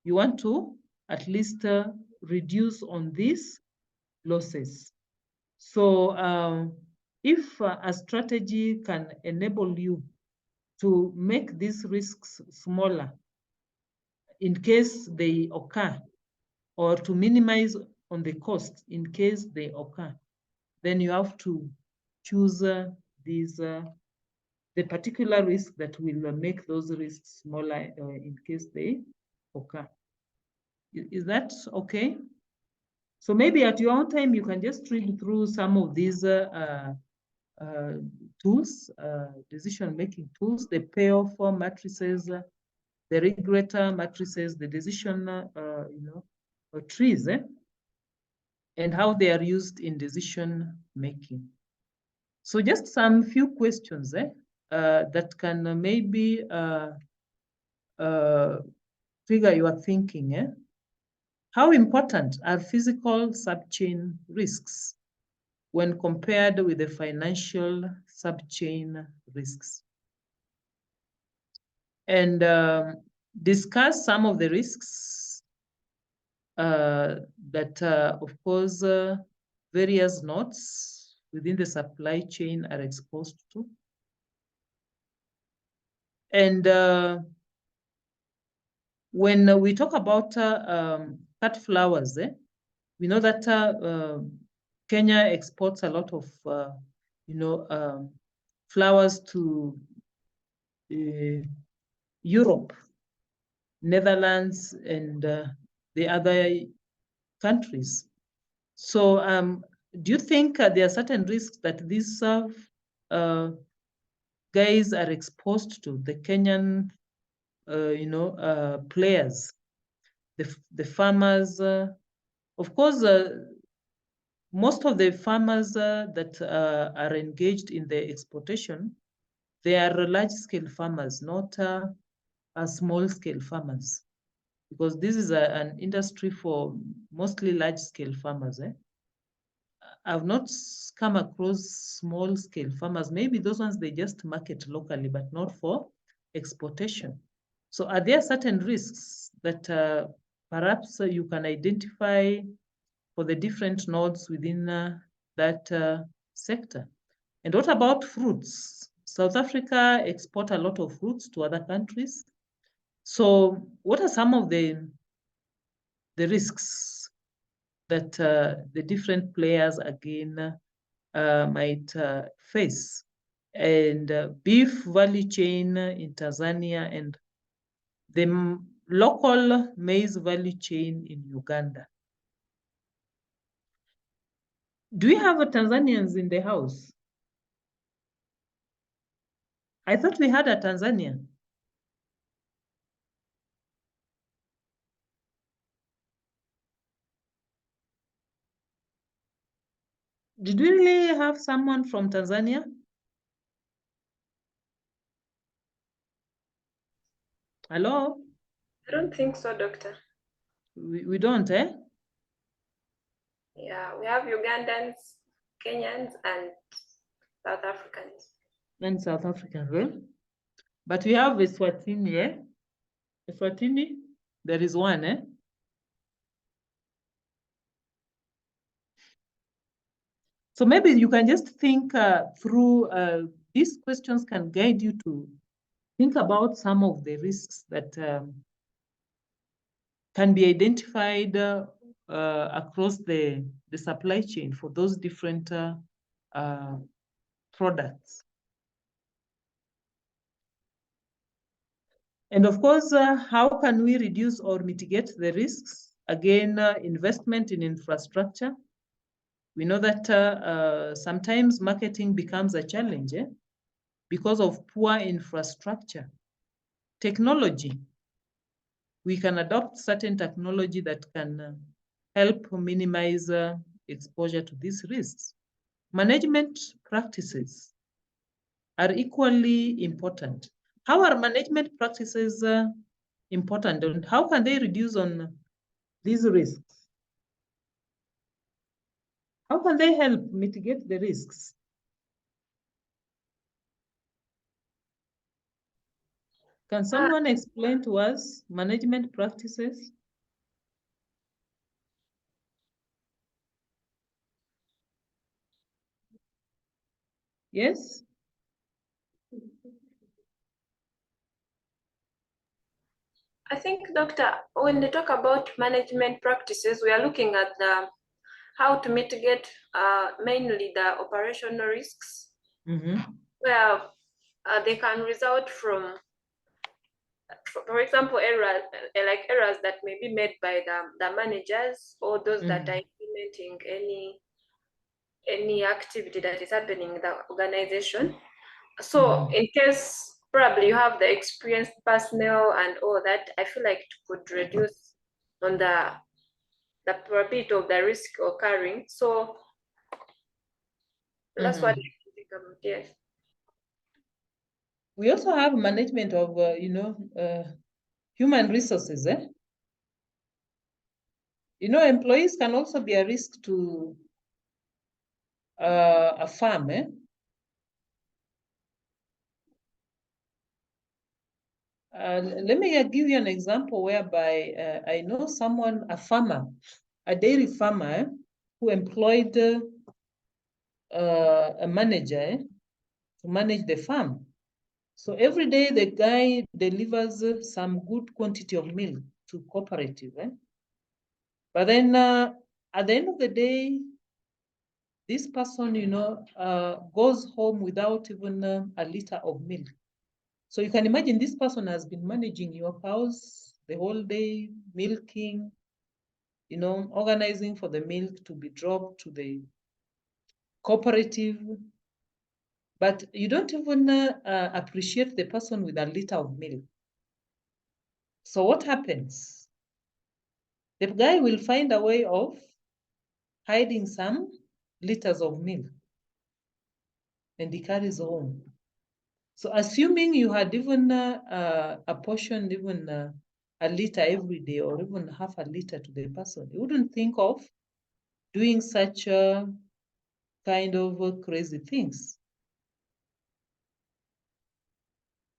You want to at least reduce on these losses. So if a strategy can enable you to make these risks smaller in case they occur, or to minimize on the cost in case they occur, then you have to choose the particular risk that will make those risks smaller in case they occur. Is that okay? So maybe at your own time, you can just read through some of these tools, decision-making tools, the payoff matrices, the regulator matrices, the decision, trees, and how they are used in decision-making. So just some few questions that can maybe trigger your thinking. How important are physical subchain risks when compared with the financial subchain risks? And discuss some of the risks that, of course, various nodes within the supply chain are exposed to. And when we talk about cut flowers, we know that Kenya exports a lot of, flowers to Europe, Netherlands, and the other countries. So do you think there are certain risks that these guys are exposed to, the Kenyan, players, the farmers? Of course, most of the farmers that are engaged in the exportation, they are large-scale farmers, not small-scale farmers, because this is an industry for mostly large-scale farmers. I've not come across small-scale farmers. Maybe those ones, they just market locally, but not for exportation. So are there certain risks that perhaps you can identify for the different nodes within that sector? And what about fruits? South Africa export a lot of fruits to other countries. So what are some of the risks that the different players again might face? And beef value chain in Tanzania and the local maize value chain in Uganda. Do we have Tanzanians in the house? I thought we had a Tanzanian. Did we really have someone from Tanzania? Hello? I don't think so, Doctor. We don't, eh? Yeah, we have Ugandans, Kenyans, and South Africans. And South Africans, right? But we have Eswatini, eh? Eswatini, there is one, eh? So maybe you can just think through, these questions can guide you to think about some of the risks that can be identified across the supply chain for those different products. And of course, how can we reduce or mitigate the risks? Again, investment in infrastructure. We know that sometimes marketing becomes a challenge because of poor infrastructure. Technology. We can adopt certain technology that can help minimize exposure to these risks. Management practices are equally important. How are management practices important, and how can they reduce on these risks? How can they help mitigate the risks? Can someone explain to us management practices? Yes? I think, Doctor, when they talk about management practices, we are looking at how to mitigate mainly the operational risks, where they can result from, for example, errors that may be made by the managers or those that are documenting any activity that is happening in the organization. So in case probably you have the experienced personnel and all that, I feel like it could reduce on the probability of the risk occurring. So that's what I think about. Yes. We also have management of, human resources. Employees can also be a risk to a farm. Let me give you an example whereby I know someone, a farmer, a dairy farmer, who employed a manager to manage the farm. So every day the guy delivers some good quantity of milk to cooperative. But then at the end of the day, this person, goes home without even a liter of milk. So you can imagine this person has been managing your cows the whole day, milking, organizing for the milk to be dropped to the cooperative. But you don't even appreciate the person with a liter of milk. So what happens? The guy will find a way of hiding some liters of milk, and he carries home. So assuming you had even apportioned even a liter every day, or even half a liter to the person, you wouldn't think of doing such kind of crazy things.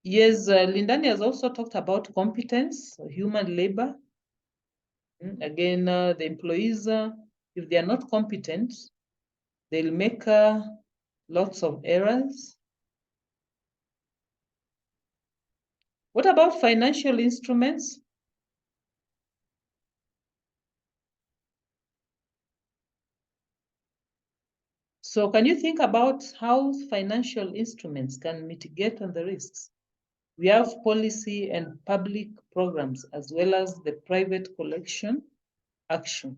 Yes, Lindani has also talked about competence, human labor. Again, the employees, if they are not competent, they'll make lots of errors. What about financial instruments? So can you think about how financial instruments can mitigate on the risks? We have policy and public programs, as well as the private collection action.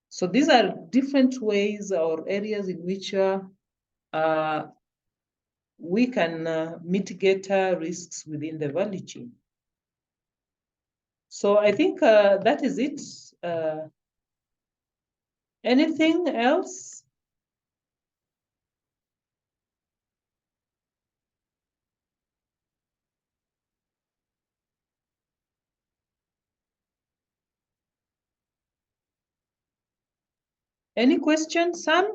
So these are different ways or areas in which we can mitigate risks within the value chain. So I think that is it. Anything else? Any questions, Sam?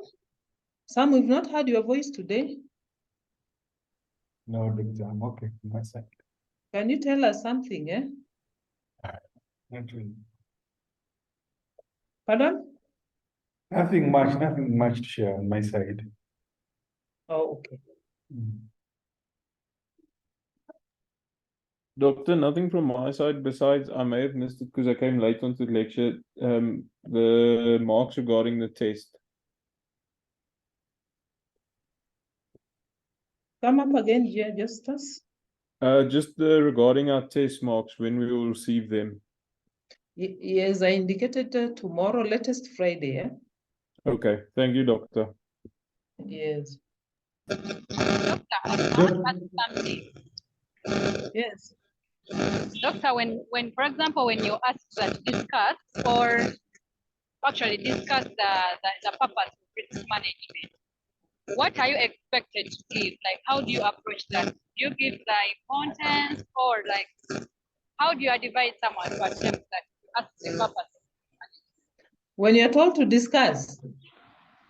Sam, we've not heard your voice today. No, Doctor, I'm okay on my side. Can you tell us something, Not really. Pardon? Nothing much to share on my side. Oh, okay. Doctor, nothing from my side besides I may have missed it because I came late onto the lecture. The marks regarding the test. Come up again, Justus. Just regarding our test marks, when we will receive them. Yes, I indicated tomorrow, latest Friday. Okay, thank you, Doctor. Yes. Doctor, I want to ask something. Yes. Doctor, when for example, when you ask that discuss or actually discuss the purpose of risk management, what are you expected to give? Like, how do you approach that? Do you give like contents, or like how do you advise someone to attempt that to ask the purpose? When you're told to discuss?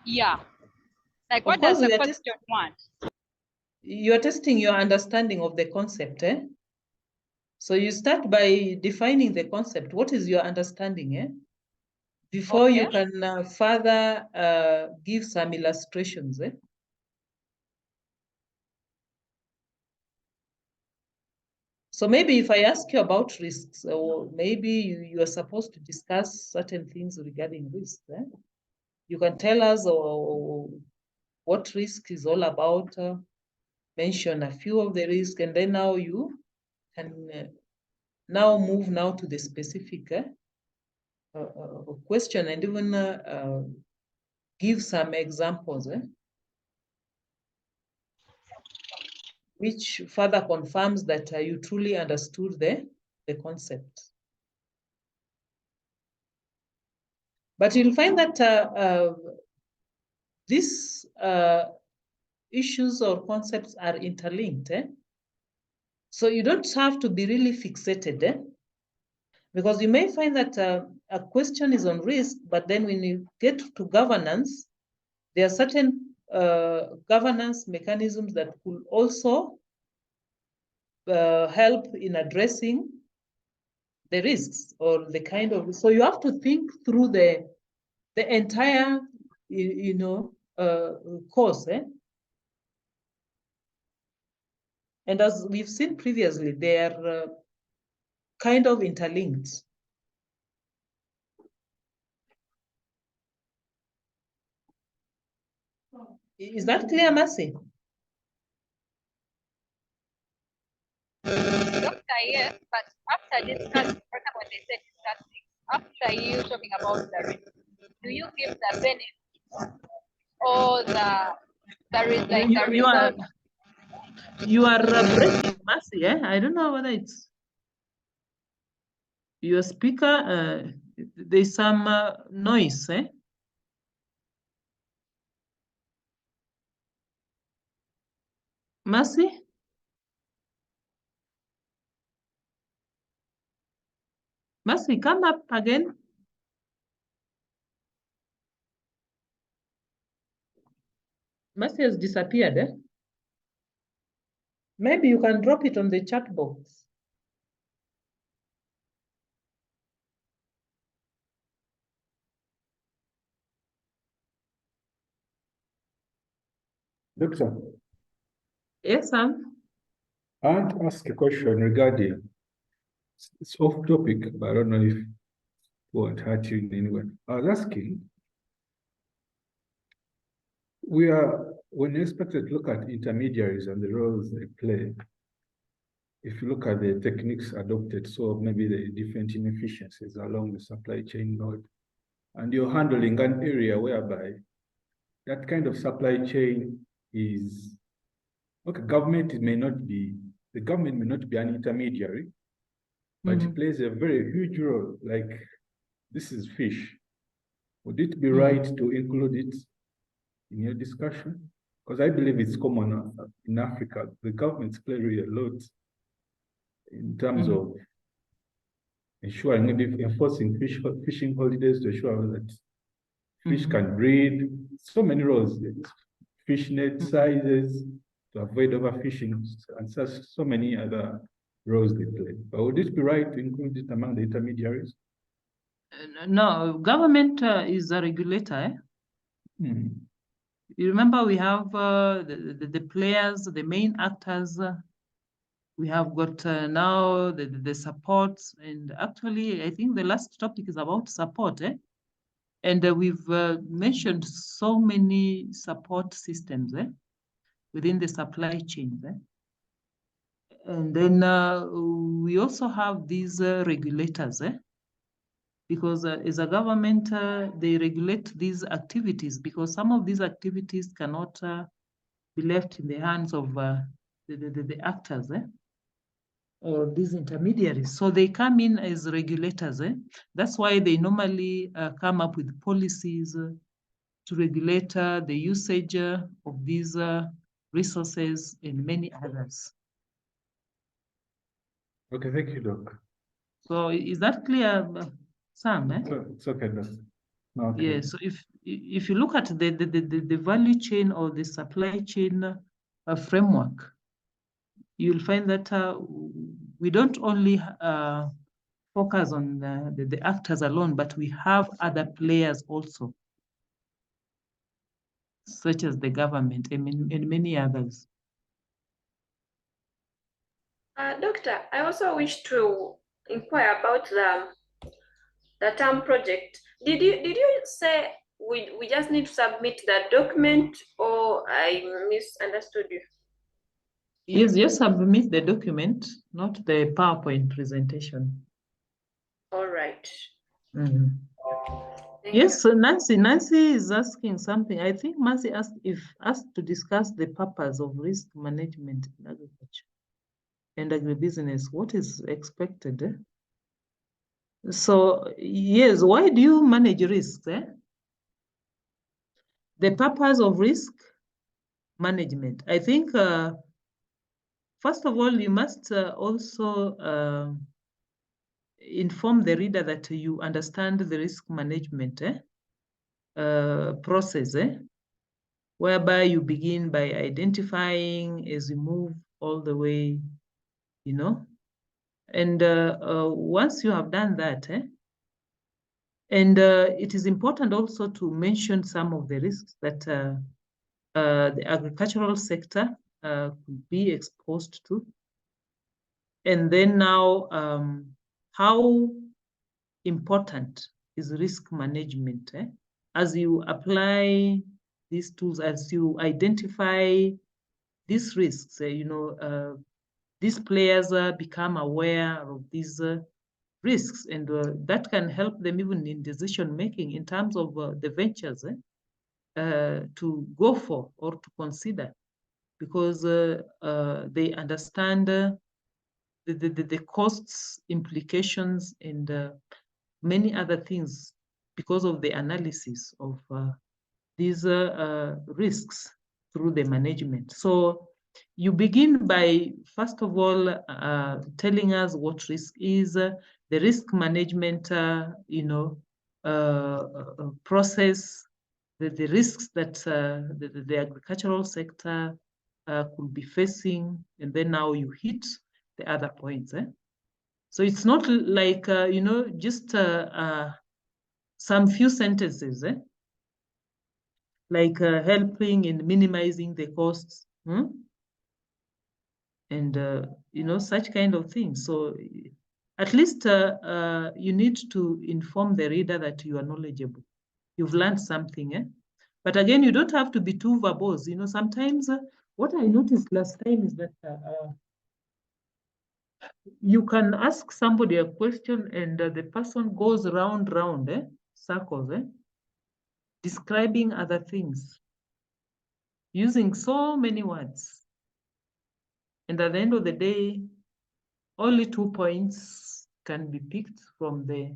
Yeah. Like, what does the question want? You're testing your understanding of the concept, So you start by defining the concept. What is your understanding, Before you can further give some illustrations, So maybe if I ask you about risks, or maybe you are supposed to discuss certain things regarding risks, you can tell us what risk is all about, mention a few of the risks, and then now you can now move to the specific question, and even give some examples, which further confirms that you truly understood the concept. But you'll find that these issues or concepts are interlinked. So you don't have to be really fixated, because you may find that a question is on risk, but then when you get to governance, there are certain governance mechanisms that could also help in addressing the risks or the kind of, so you have to think through the entire, course. And as we've seen previously, they are kind of interlinked. Is that clear, Mercy? Doctor, yes, but after discussing, for example, when they said discussing, after you talking about the risk, do you give the benefit or there is like the result? You are breaking, Mercy. I don't know whether it's your speaker. There's some noise. Mercy? Mercy, come up again. Mercy has disappeared. Maybe you can drop it on the chat box. Doctor, Yes, Sam. I want to ask a question regarding, it's off topic, but I don't know if it won't hurt you in any way. I was asking, when you expected to look at intermediaries and the roles they play, if you look at the techniques adopted, so maybe the different inefficiencies along the supply chain node, and you're handling an area whereby that kind of supply chain is, okay, the government may not be an intermediary, but it plays a very huge role. Like, this is fish. Would it be right to include it in your discussion? Because I believe it's common in Africa. The governments play really a lot in terms of ensuring, maybe enforcing fishing holidays to ensure that fish can breed. So many roles, fish net sizes to avoid overfishing, and so many other roles they play. But would it be right to include it among the intermediaries? No, government is a regulator. You remember we have the players, the main actors. We have got now the support, and actually I think the last topic is about support. And we've mentioned so many support systems within the supply chain. And then we also have these regulators, because as a government, they regulate these activities, because some of these activities cannot be left in the hands of the actors or these intermediaries. So they come in as regulators. That's why they normally come up with policies to regulate the usage of these resources and many others. Okay, thank you, Doc. So is that clear, Sam? It's okay, Doc. Okay. Yeah, so if you look at the value chain or the supply chain framework, you'll find that we don't only focus on the actors alone, but we have other players also, such as the government and many others. Doctor, I also wish to inquire about the term project. Did you say we just need to submit the document, or I misunderstood you? Yes, you submit the document, not the PowerPoint presentation. All right. Yes, so Nancy is asking something. I think Nancy asked to discuss the purpose of risk management in agriculture and agribusiness. What is expected? So yes, why do you manage risks? The purpose of risk management. I think first of all, you must also inform the reader that you understand the risk management process, whereby you begin by identifying as you move all the way, you know. And once you have done that, and it is important also to mention some of the risks that the agricultural sector could be exposed to. And then now, how important is risk management as you apply these tools, as you identify these risks, these players become aware of these risks, and that can help them even in decision making in terms of the ventures to go for or to consider, because they understand the costs, implications, and many other things because of the analysis of these risks through the management. So you begin by, first of all, telling us what risk is, the risk management, process, the risks that the agricultural sector could be facing, and then now you hit the other points. So it's not like, just some few sentences, like helping in minimizing the costs, and, such kind of things. So at least you need to inform the reader that you are knowledgeable. You've learned something. But again, you don't have to be too verbose. Sometimes what I noticed last time is that you can ask somebody a question and the person goes round, circles, describing other things, using so many words. And at the end of the day, only 2 points can be picked from the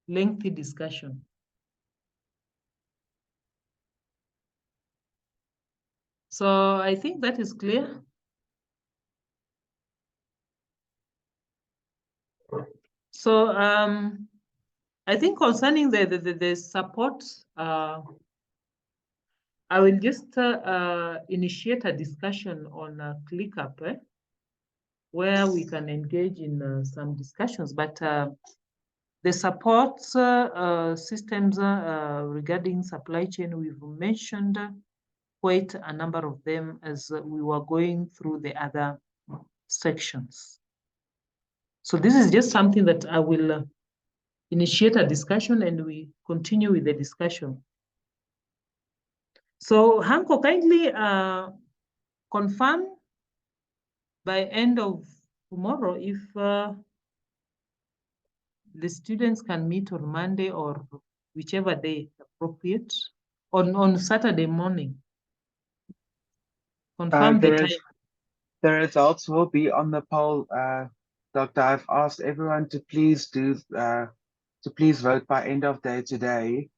lengthy discussion. So I think that is clear. So I think concerning the support, I will just initiate a discussion on ClickUp, where we can engage in some discussions. But the support systems regarding supply chain, we've mentioned quite a number of them as we were going through the other sections. So this is just something that I will initiate a discussion and we continue with the discussion. So Hanko, kindly confirm by end of tomorrow if the students can meet on Monday or whichever day appropriate, on Saturday morning. Confirm the time. The results will be on the poll, Doctor. I've asked everyone to please vote by end of day today.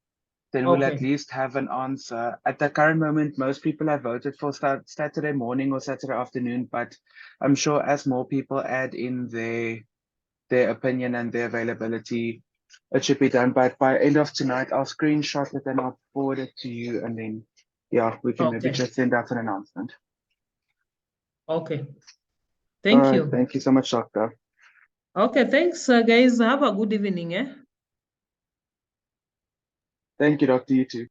Then we'll at least have an answer. At the current moment, most people have voted for Saturday morning or Saturday afternoon, but I'm sure as more people add in their opinion and their availability, it should be done. But by end of tonight, I'll screenshot it and I'll forward it to you, and then we can maybe just send out an announcement. Okay. Thank you. Thank you so much, Doctor. Okay, thanks, guys. Have a good evening. Thank you, Doctor. You too.